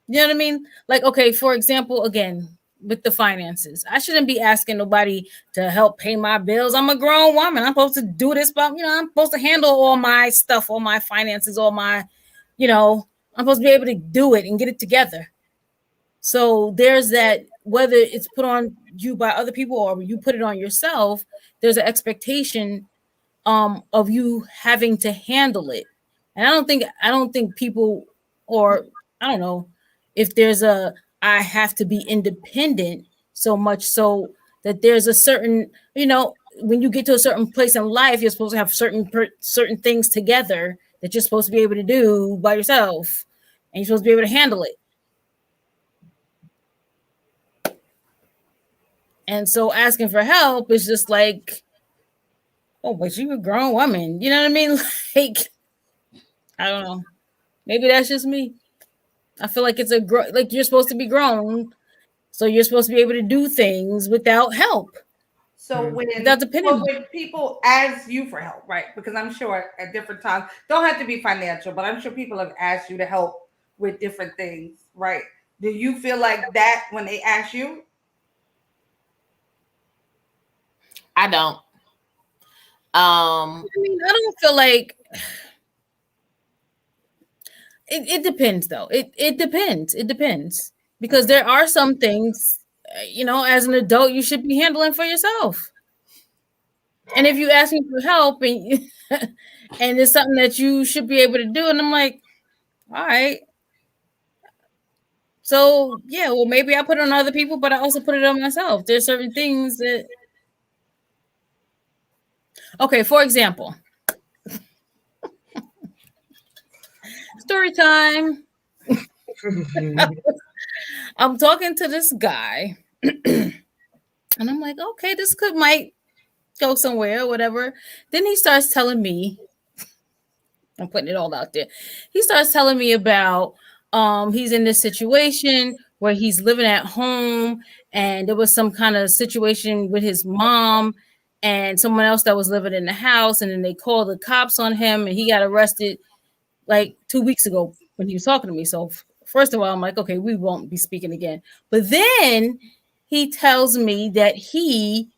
You know what I mean? Like, okay, for example, again, with the finances, I shouldn't be asking nobody to help pay my bills. I'm a grown woman. I'm supposed to do this, but I'm supposed to handle all my stuff, all my finances, all my, I'm supposed to be able to do it and get it together. So there's that, whether it's put on you by other people or you put it on yourself, there's an expectation of you having to handle it. And I don't think people, or I don't know if there's a I have to be independent so much so that there's a certain, when you get to a certain place in life, you're supposed to have certain things together that you're supposed to be able to do by yourself, and you're supposed to be able to handle it. And so asking for help is just like, oh, but you a grown woman. You know what I mean? Like, I don't know. Maybe that's just me. I feel like like you're supposed to be grown, so you're supposed to be able to do things without help, So without when depending so on. when people ask you for help, right? Because I'm sure at different times, don't have to be financial, but I'm sure people have asked you to help with different things, right? Do you feel like that when they ask you? I don't. Um, I mean, I don't feel like it depends though. It depends. It depends because Okay. there are some things, as an adult, you should be handling for yourself. And if you ask me for help and it's something that you should be able to do, and I'm like, all right. So yeah, well maybe I put it on other people, but I also put it on myself. There's certain things that, okay, for example, story time. I'm talking to this guy, and I'm like, okay, this could might go somewhere, whatever. Then he starts telling me, I'm putting it all out there. He starts telling me about he's in this situation where he's living at home and there was some kind of situation with his mom and someone else that was living in the house, and then they called the cops on him and he got arrested like 2 weeks ago when he was talking to me. So first of all, I'm like, okay, we won't be speaking again. But then he tells me that he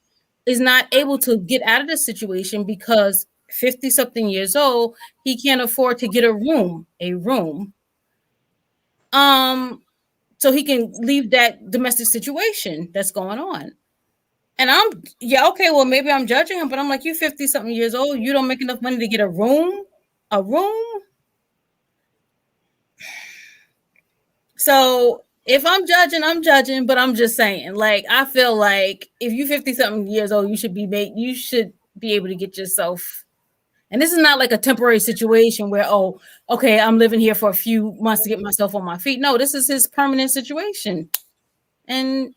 is not able to get out of the situation because 50 something years old, he can't afford to get a room, um, so he can leave that domestic situation that's going on. And yeah, okay, well, maybe I'm judging him, but I'm like, you 50 something years old, you don't make enough money to get a room. So if I'm judging, I'm judging, but I'm just saying, like, I feel like if you 50 something years old, you should be able to get yourself. And this is not like a temporary situation where, oh, okay, I'm living here for a few months to get myself on my feet. No, this is his permanent situation. And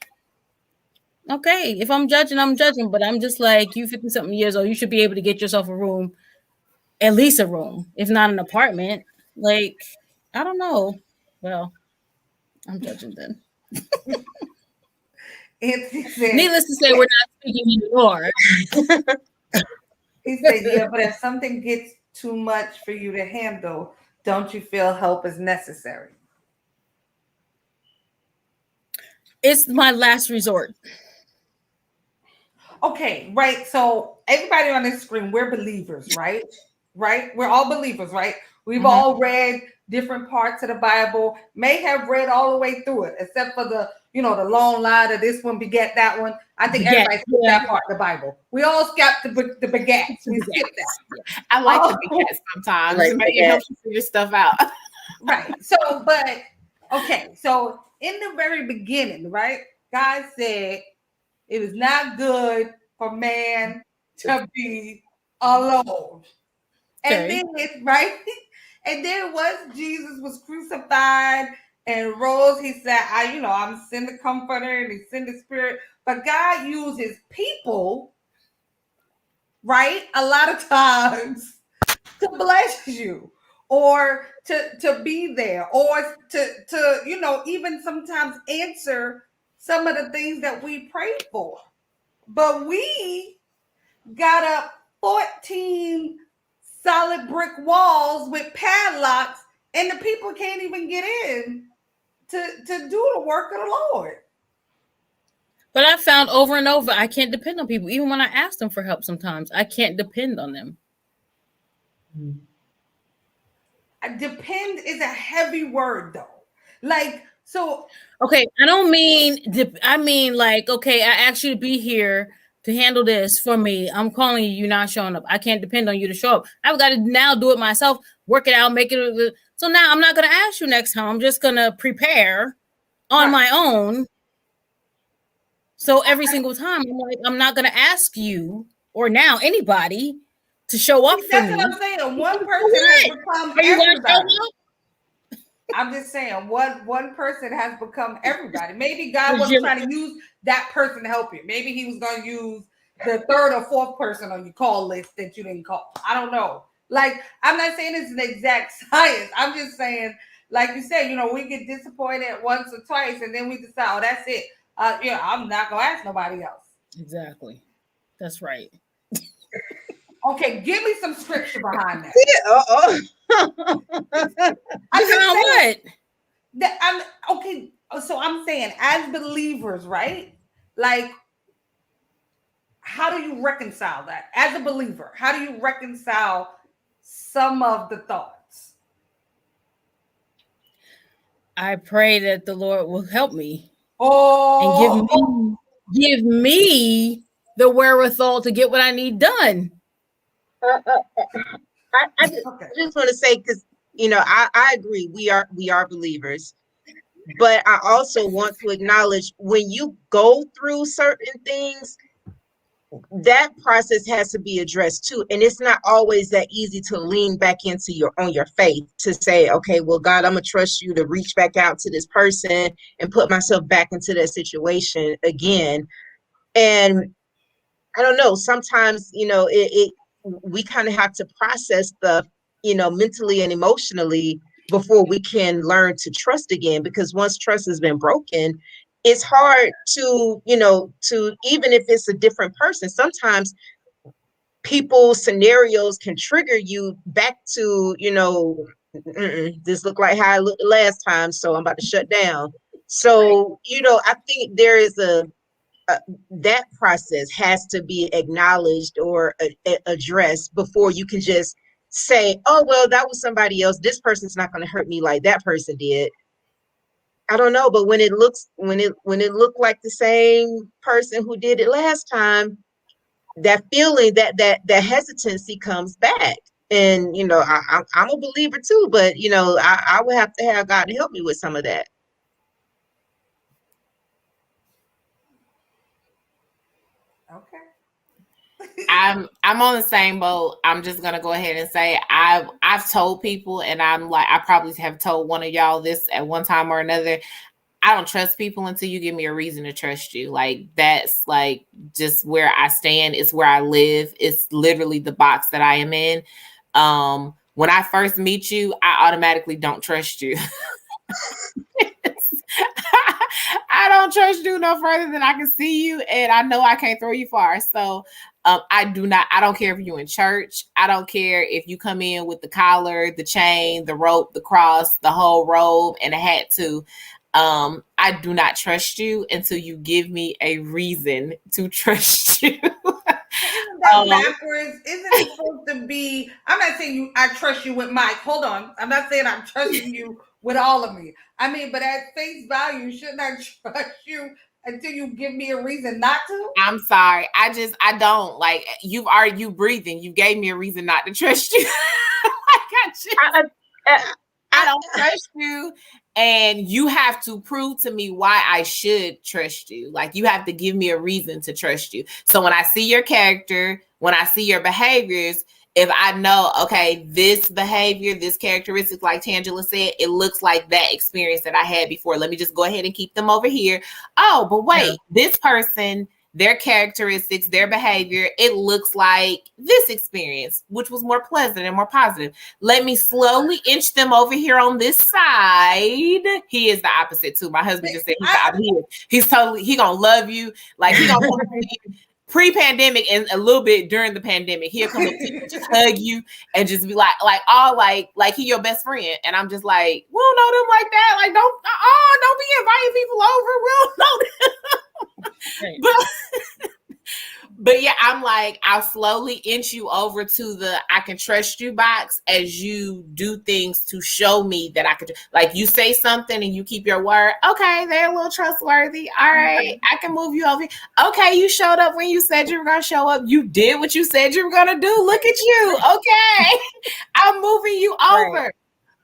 okay, if I'm judging, I'm judging, but I'm just like, you 50 something years old, you should be able to get yourself a room, at least a room, if not an apartment. Like, I don't know. Well, I'm judging then. He said, Needless to say, we're not speaking anymore. he said, yeah, but if something gets too much for you to handle, don't you feel help is necessary? It's my last resort. Okay, right. So everybody on this screen, we're believers, right? Right? We're all believers, right? We've mhm. all read different parts of the Bible, may have read all the way through it, except for the, the long line of this one beget that one. I think Beget, everybody skipped yeah. that part of the Bible. We all skipped the begats. We skipped that. I like the begats sometimes. Like It helps you figure stuff out. Right. So, but okay. So in the very beginning, right, God said it was not good for man to be alone. And Okay. then, right? And then once Jesus was crucified and rose, he said, I'm send the comforter and he send the spirit. But God uses people, right? A lot of times to bless you or to be there or to even sometimes answer some of the things that we prayed for. But we got up 14 solid brick walls with padlocks, and the people can't even get in to do the work of the Lord. But I found over and over I can't depend on people. Even when I ask them for help sometimes, I can't depend on them. Depend is a heavy word though. Like, so Okay, I don't mean I mean like, okay, I asked you to be here to handle this for me. I'm calling you, you're not showing up. I can't depend on you to show up. I've got to now do it myself, work it out, make it. So now I'm not going to ask you next time. I'm just going to prepare on my own. So every single time, I'm like, I'm not going to ask you or now anybody to show up for me. That's what I'm saying. One person has become everybody. I'm just saying, one person has become everybody. Maybe God wasn't trying to use that person to help you. Maybe he was going to use the third or fourth person on your call list that you didn't call. I don't know. Like, I'm not saying it's an exact science. I'm just saying, like you said, we get disappointed once or twice, and then we decide, oh, that's it. I'm not going to ask nobody else. Exactly. That's right. Okay, give me some scripture behind that. What? Okay. So I'm saying, as believers, right? Like, how do you reconcile that as a believer? How do you reconcile some of the thoughts? I pray that the Lord will help me. And give me the wherewithal to get what I need done. I just want to say, because I agree, we are believers, but I also want to acknowledge when you go through certain things, that process has to be addressed too. And it's not always that easy to lean back into your faith to say, okay, well, God, I'm gonna trust you to reach back out to this person and put myself back into that situation again. And I don't know, sometimes, we kind of have to process stuff, mentally and emotionally before we can learn to trust again. Because once trust has been broken, it's hard to, even if it's a different person, sometimes people's scenarios can trigger you back to, this looked like how I looked last time, so I'm about to shut down. So, I think there is that process has to be acknowledged or addressed before you can just say, oh, well, that was somebody else. This person's not going to hurt me like that person did. I don't know, but when it looked like the same person who did it last time, that feeling, that hesitancy comes back. And I'm a believer too, but I would have to have God to help me with some of that. Okay. I'm on the same boat. I'm just gonna go ahead and say I've told people, and I'm like, I probably have told one of y'all this at one time or another. I don't trust people until you give me a reason to trust you. Like, that's like just where I stand. It's where I live. It's literally the box that I am in. When I first meet you, I automatically don't trust you. I don't trust you no further than I can see you, and I know I can't throw you far. So I don't care if you're in church. I don't care if you come in with the collar, the chain, the rope, the cross, the whole robe, and a hat too. I do not trust you until you give me a reason to trust you. Isn't that backwards? Isn't it supposed to be? I'm not saying I trust you with Mike. Hold on. I'm not saying I'm trusting you with all of me. I mean, but at face value, shouldn't I trust you until you give me a reason not to? I'm sorry. I don't like you breathing. You gave me a reason not to trust you. I don't trust you. And you have to prove to me why I should trust you. Like, you have to give me a reason to trust you. So when I see your character, when I see your behaviors, if I know, okay, this behavior, this characteristic, like Tangela said, it looks like that experience that I had before. Let me just go ahead and keep them over here. Oh, but wait, this person, their characteristics, their behavior, it looks like this experience, which was more pleasant and more positive. Let me slowly inch them over here on this side. He is the opposite too. My husband just said he's the opposite. He's totally, he gonna love you. Like, he gonna come to you pre-pandemic and a little bit during the pandemic. He'll come up to you, just hug you and just be like he your best friend. And I'm just like, we don't know them like that. Like, don't be inviting people over. We don't know them. But yeah, I'm like, I'll slowly inch you over to the I can trust you box as you do things to show me that I could. Like, you say something and you keep your word. Okay, they're a little trustworthy. All right, I can move you over. Okay, you showed up when you said you were going to show up. You did what you said you were going to do. Look at you. Okay, I'm moving you over. Right.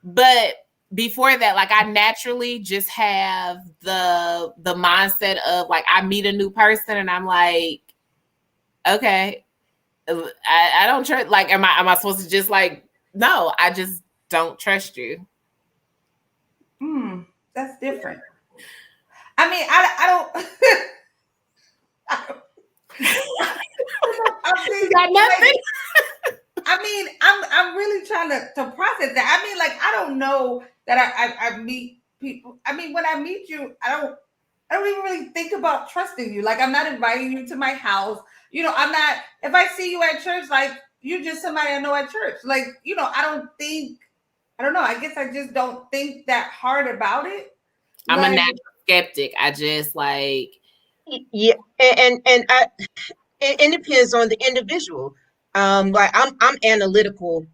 But before that, like, I naturally just have the mindset of, like, I meet a new person and I'm like, okay, I don't trust. Like, am I supposed to just like, no, I just don't trust you. That's different. I mean, I don't. I mean, got nothing. I mean, I'm really trying to process that. I mean, like, I don't know that I meet people. I mean, when I meet you, I don't even really think about trusting you. Like, I'm not inviting you to my house. You know, I'm not, if I see you at church, like, you're just somebody I know at church. Like, you know, I don't know. I guess I just don't think that hard about it. I'm a natural skeptic. I just like. Yeah. And it depends on the individual. Like, I'm analytical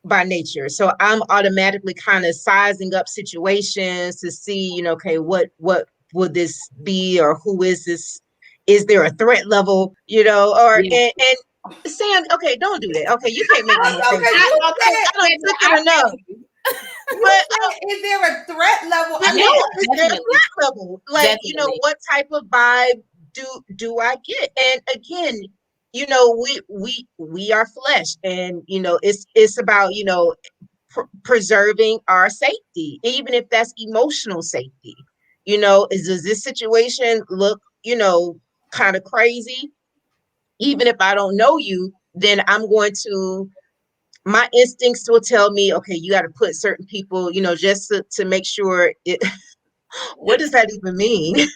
by nature. So I'm automatically kind of sizing up situations to see, you know, okay, what would this be, or who is this? Is there a threat level, you know, or and Sam, okay, don't do that. Okay, you can't make me. I don't think it enough. But is there a threat level? I mean, is there a threat level? Like, definitely. You know, what type of vibe do I get? And again, you know, we are flesh, and you know, it's about, you know, preserving our safety, even if that's emotional safety. You know, does this situation look, you know, kind of crazy? Even if I don't know you, then I'm going to, my instincts will tell me, okay, you got to put certain people, you know, just to make sure it. What does that even mean?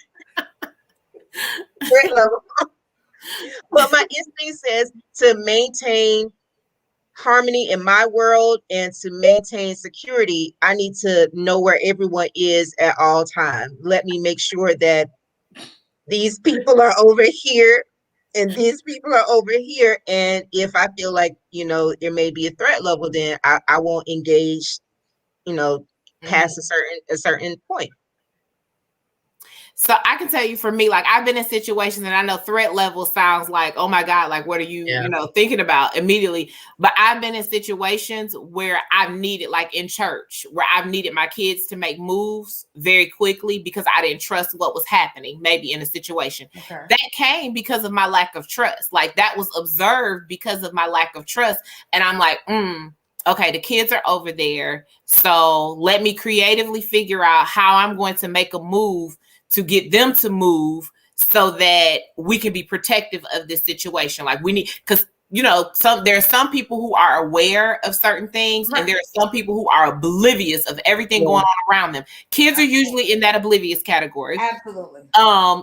But my instinct says to maintain harmony in my world and to maintain security, I need to know where everyone is at all times. Let me make sure that these people are over here and these people are over here. And if I feel like, you know, there may be a threat level, then I won't engage, you know, past a certain point. So I can tell you, for me, like, I've been in situations, and I know threat level sounds like, oh my God, like, what are you, you know, thinking about immediately? But I've been in situations where I've needed, like in church, where I've needed my kids to make moves very quickly because I didn't trust what was happening, maybe in a situation. Okay. That came because of my lack of trust. Like, that was observed because of my lack of trust. And I'm like, okay, the kids are over there. So let me creatively figure out how I'm going to make a move to get them to move so that we can be protective of this situation. Like, we need, because, you know, there are some people who are aware of certain things, right, and there are some people who are oblivious of everything going on around them. Kids are usually in that oblivious category. Absolutely.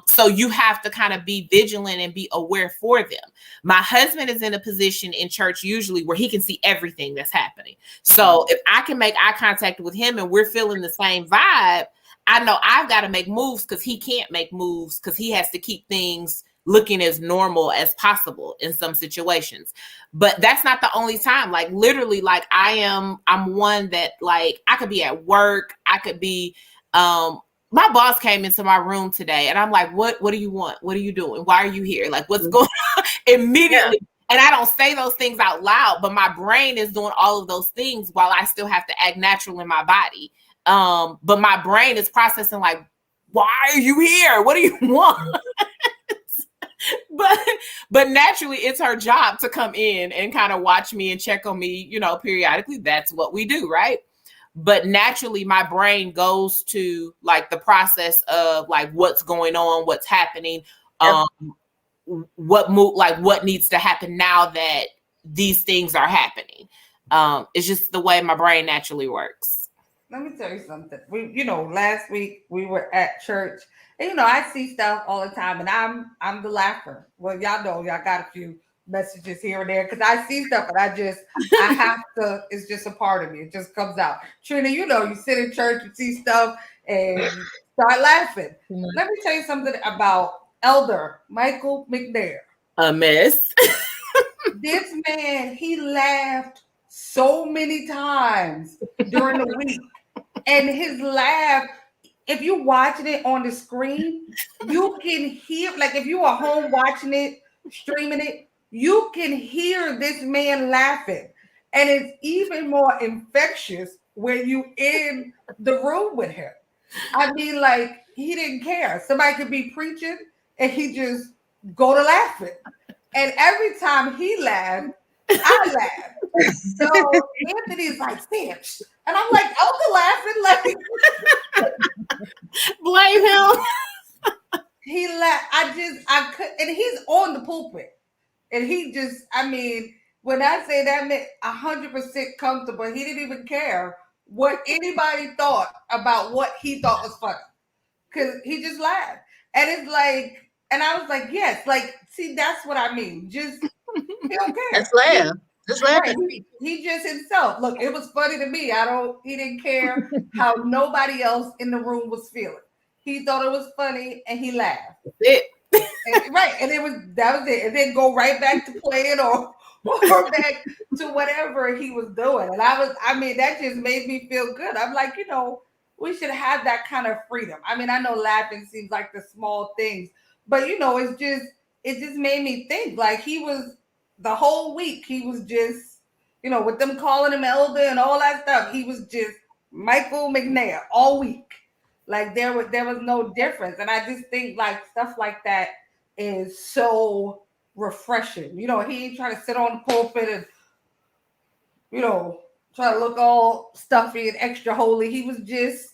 So you have to kind of be vigilant and be aware for them. My husband is in a position in church usually where he can see everything that's happening. So if I can make eye contact with him and we're feeling the same vibe, I know I've got to make moves because he can't make moves because he has to keep things looking as normal as possible in some situations. But that's not the only time. Like, literally, like, I'm one that, like, I could be at work, I could be, my boss came into my room today and I'm like, what do you want? What are you doing? Why are you here? Like, what's going on? Immediately. And I don't say those things out loud, but my brain is doing all of those things while I still have to act natural in my body. But my brain is processing like, why are you here? What do you want? but naturally it's her job to come in and kind of watch me and check on me, periodically. That's what we do, right? But naturally my brain goes to like the process of like what's going on, what's happening, what needs to happen now that these things are happening. It's just the way my brain naturally works. Let me tell you something. Last week we were at church, and I see stuff all the time, and I'm the laugher. Well, y'all know, y'all got a few messages here and there because I see stuff, and I have to. It's just a part of me. It just comes out. Trina, you sit in church, you see stuff, and you start laughing. Let me tell you something about Elder Michael McNair. A mess. This man, he laughed so many times during the week. And his laugh, if you're watching it on the screen, you can hear, like if you are home watching it, streaming it, you can hear this man laughing. And it's even more infectious when you in the room with him. I mean, like, he didn't care. Somebody could be preaching and he just go to laughing. And every time he laughed, I laughed. So Anthony's like, Sam, and I'm like, Elder laughing, like blame him. He laughed. I could, and he's on the pulpit, and he just, I mean, when I say that meant 100% comfortable, he didn't even care what anybody thought about what he thought was funny, because he just laughed, and it's like, and I was like, yes, like, see, that's what I mean. Just he don't care. Just laugh. Just laugh. Right. He just himself. Look, it was funny to me. He didn't care how nobody else in the room was feeling. He thought it was funny and he laughed. Right. And that was it. And then go right back to playing or back to whatever he was doing. And that just made me feel good. I'm like, we should have that kind of freedom. I mean, I know laughing seems like the small things, but it just made me think like he was the whole week. He was just, with them calling him Elder and all that stuff. He was just Michael McNair all week. Like there was no difference. And I just think like stuff like that is so refreshing. He ain't trying to sit on the pulpit and, try to look all stuffy and extra holy. He was just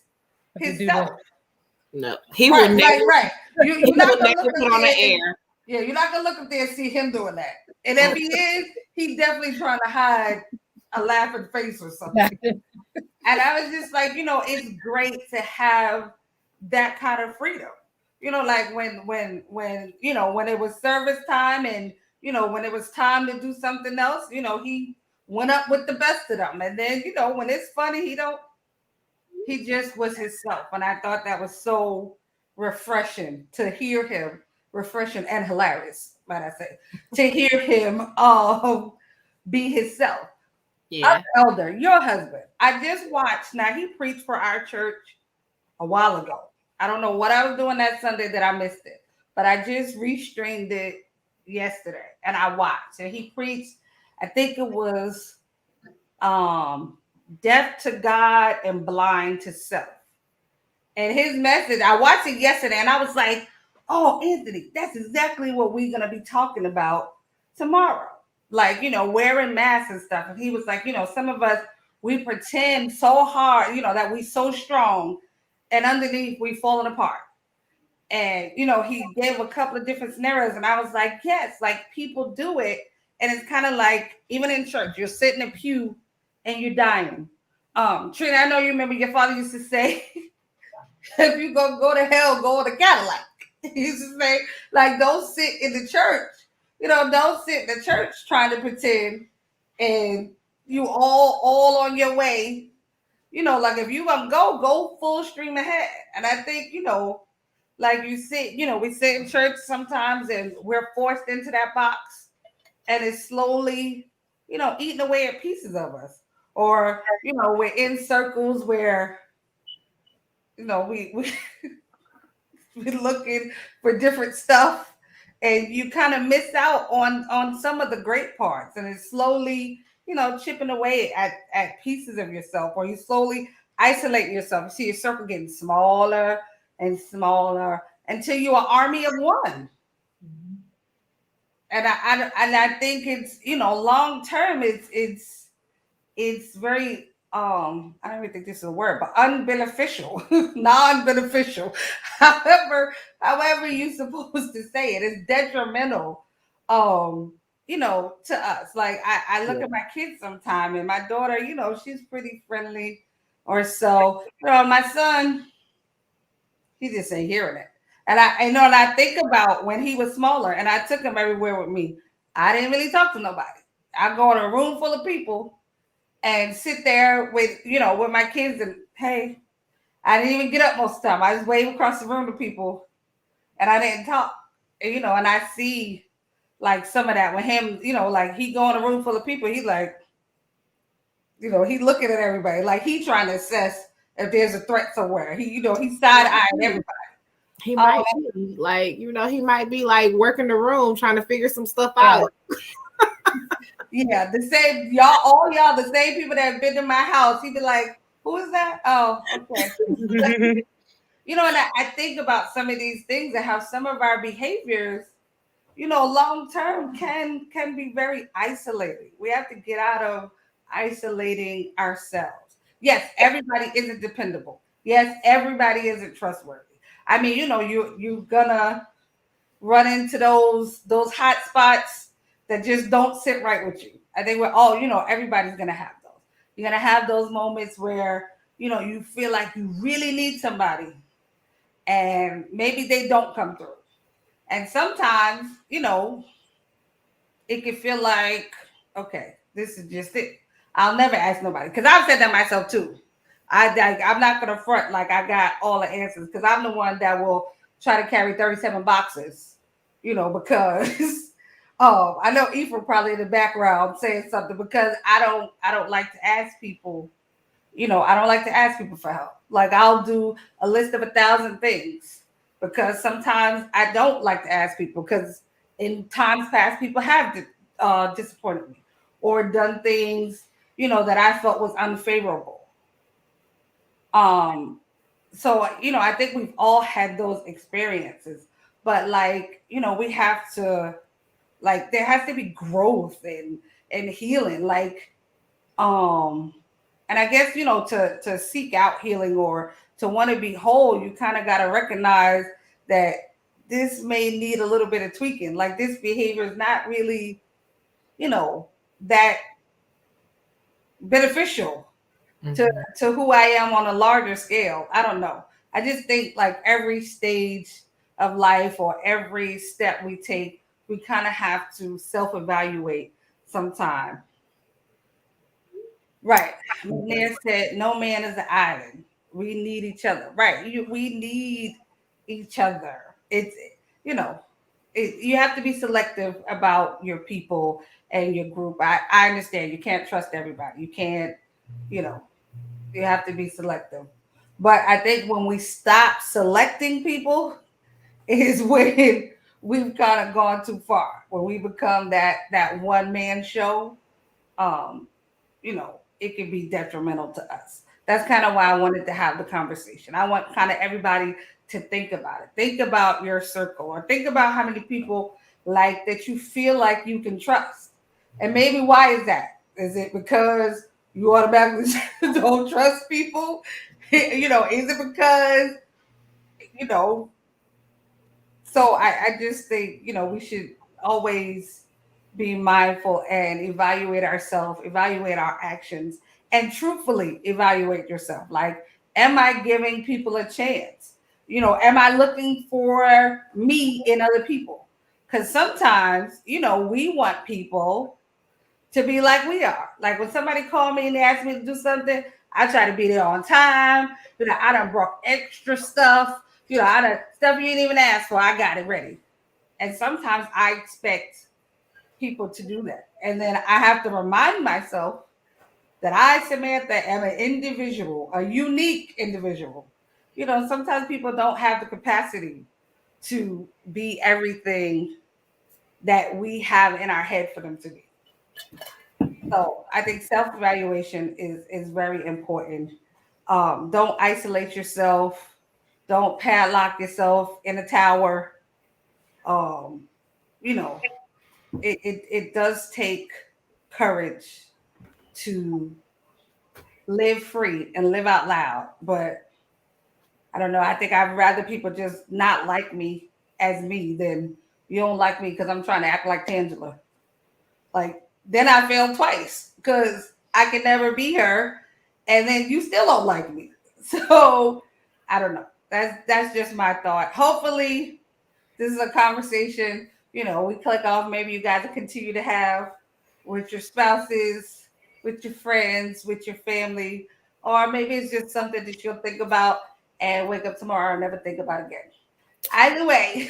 himself. No, he will never. Right. You're not gonna look put on the air. Yeah, you're not gonna look up there and see him doing that. And if he is, he's definitely trying to hide a laughing face or something. And I was just like, it's great to have that kind of freedom. Like when it was service time and when it was time to do something else, he went up with the best of them. And then, when it's funny, he just was himself. And I thought that was so refreshing to hear him, refreshing and hilarious, might I say, to hear him be himself. Yeah. Elder, your husband, I just watched. Now, he preached for our church a while ago. I don't know what I was doing that Sunday that I missed it, but I just restreamed it yesterday and I watched. And he preached, I think it was deaf to God and blind to self. And his message, I watched it yesterday and I was like, oh, Anthony, that's exactly what we're going to be talking about tomorrow. Like, wearing masks and stuff. And he was like, some of us, we pretend so hard, that we so strong and underneath we falling apart. And, he gave a couple of different scenarios and I was like, yes, like people do it. And it's kind of like, even in church, you're sitting in a pew and you're dying. Trina, I know you remember your father used to say, if you go to hell, go in a Cadillac. He used to say, like, don't sit in the church. Don't sit in the church trying to pretend and you all on your way. Like if you gonna go full stream ahead. And I think, like you said, we sit in church sometimes and we're forced into that box and it's slowly, eating away at pieces of us. Or, we're in circles where we we're looking for different stuff, and you kind of miss out on some of the great parts, and it's slowly, chipping away at pieces of yourself, or you slowly isolate yourself. You see your circle getting smaller and smaller until you're an army of one. And I think it's, long term, it's very, I don't even think this is a word, but unbeneficial, non-beneficial, however you supposed to say it. It's detrimental, um to us. Like, I look Yeah. at my kids sometime, and my daughter, she's pretty friendly or so. My son, he just ain't hearing it. And I think about when he was smaller and I took him everywhere with me. I didn't really talk to nobody. I go in a room full of people and sit there with my kids, and hey, I didn't even get up most of the time. I just waved across the room to people, and I didn't talk. And I see like some of that with him, like he go in a room full of people, he like, he looking at everybody like he trying to assess if there's a threat somewhere. He side eyeing everybody. He Um, might be like, he might be like working the room trying to figure some stuff yeah, out. yeah, the same y'all, all y'all, the same people that have been to my house. He'd be like, "Who is that?" Oh, okay. And I think about some of these things and how some of our behaviors, long term can be very isolating. We have to get out of isolating ourselves. Yes, everybody isn't dependable. Yes, everybody isn't trustworthy. I mean, you're gonna run into those hot spots that just don't sit right with you. I think we're all, everybody's gonna have those. You're gonna have those moments where, you feel like you really need somebody, and maybe they don't come through. And sometimes, it can feel like, okay, this is just it. I'll never ask nobody, because I've said that myself too. I'm not gonna front like I got all the answers, because I'm the one that will try to carry 37 boxes, because I know Ephraim probably in the background saying something, because I don't like to ask people. I don't like to ask people for help. Like, I'll do a list of 1,000 things, because sometimes I don't like to ask people, because in times past people have disappointed me or done things, that I felt was unfavorable. Um, so, I think we've all had those experiences, but like, we have to, like, there has to be growth and healing. Like, um and I guess, to seek out healing, or to want to be whole, you kind of got to recognize that this may need a little bit of tweaking. Like, this behavior is not really, you know that beneficial to Mhm. to who I am on a larger scale. I don't know. I just think, like, every stage of life, or every step we take, we kind of have to self-evaluate sometime. Right. McNair said, "No man is an island. We need each other." Right. We need each other. It's, you know, you have to be selective about your people and your group. I understand you can't trust everybody. You can't, you know, you have to be selective. But I think when we stop selecting people is when we've kind of gone too far. When we become that one man show, um, it can be detrimental to us. That's kind of why I wanted to have the conversation. I want kind of everybody to think about it. Think about your circle, or think about how many people like that you feel like you can trust. And maybe why is that? Is it because you automatically don't trust people? Is it because, you know, so I just think, we should always be mindful and evaluate ourselves, evaluate our actions, and truthfully evaluate yourself. Like, am I giving people a chance? Am I looking for me in other people? Because sometimes, we want people to be like we are. Like, when somebody call me and they ask me to do something, I try to be there on time. I done brought extra stuff. I done stuff you didn't even ask for. I got it ready. And sometimes I expect people to do that. And then I have to remind myself that I, Samantha, am an individual, a unique individual. sometimes people don't have the capacity to be everything that we have in our head for them to be. So I think self-evaluation is very important. Don't isolate yourself. Don't padlock yourself in a tower. Um, you know, it does take courage to live free and live out loud. But I don't know. I think I'd rather people just not like me as me than you don't like me because I'm trying to act like Tangela. Like, then I failed twice because I can never be her, and then you still don't like me. So I don't know. That's just my thought. Hopefully, this is a conversation. We click off. Maybe you guys will continue to have with your spouses, with your friends, with your family, or maybe it's just something that you'll think about and wake up tomorrow and never think about again. Either way,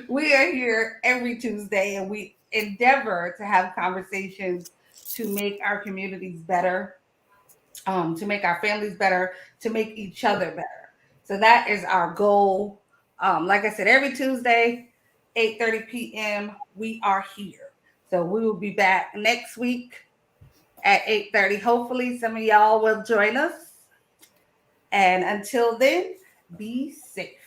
we are here every Tuesday and we endeavor to have conversations to make our communities better, to make our families better, to make each other better. So that is our goal. Like I said, every Tuesday, 8:30 p.m., we are here. So we will be back next week at 8:30. Hopefully, some of y'all will join us. And until then, be safe.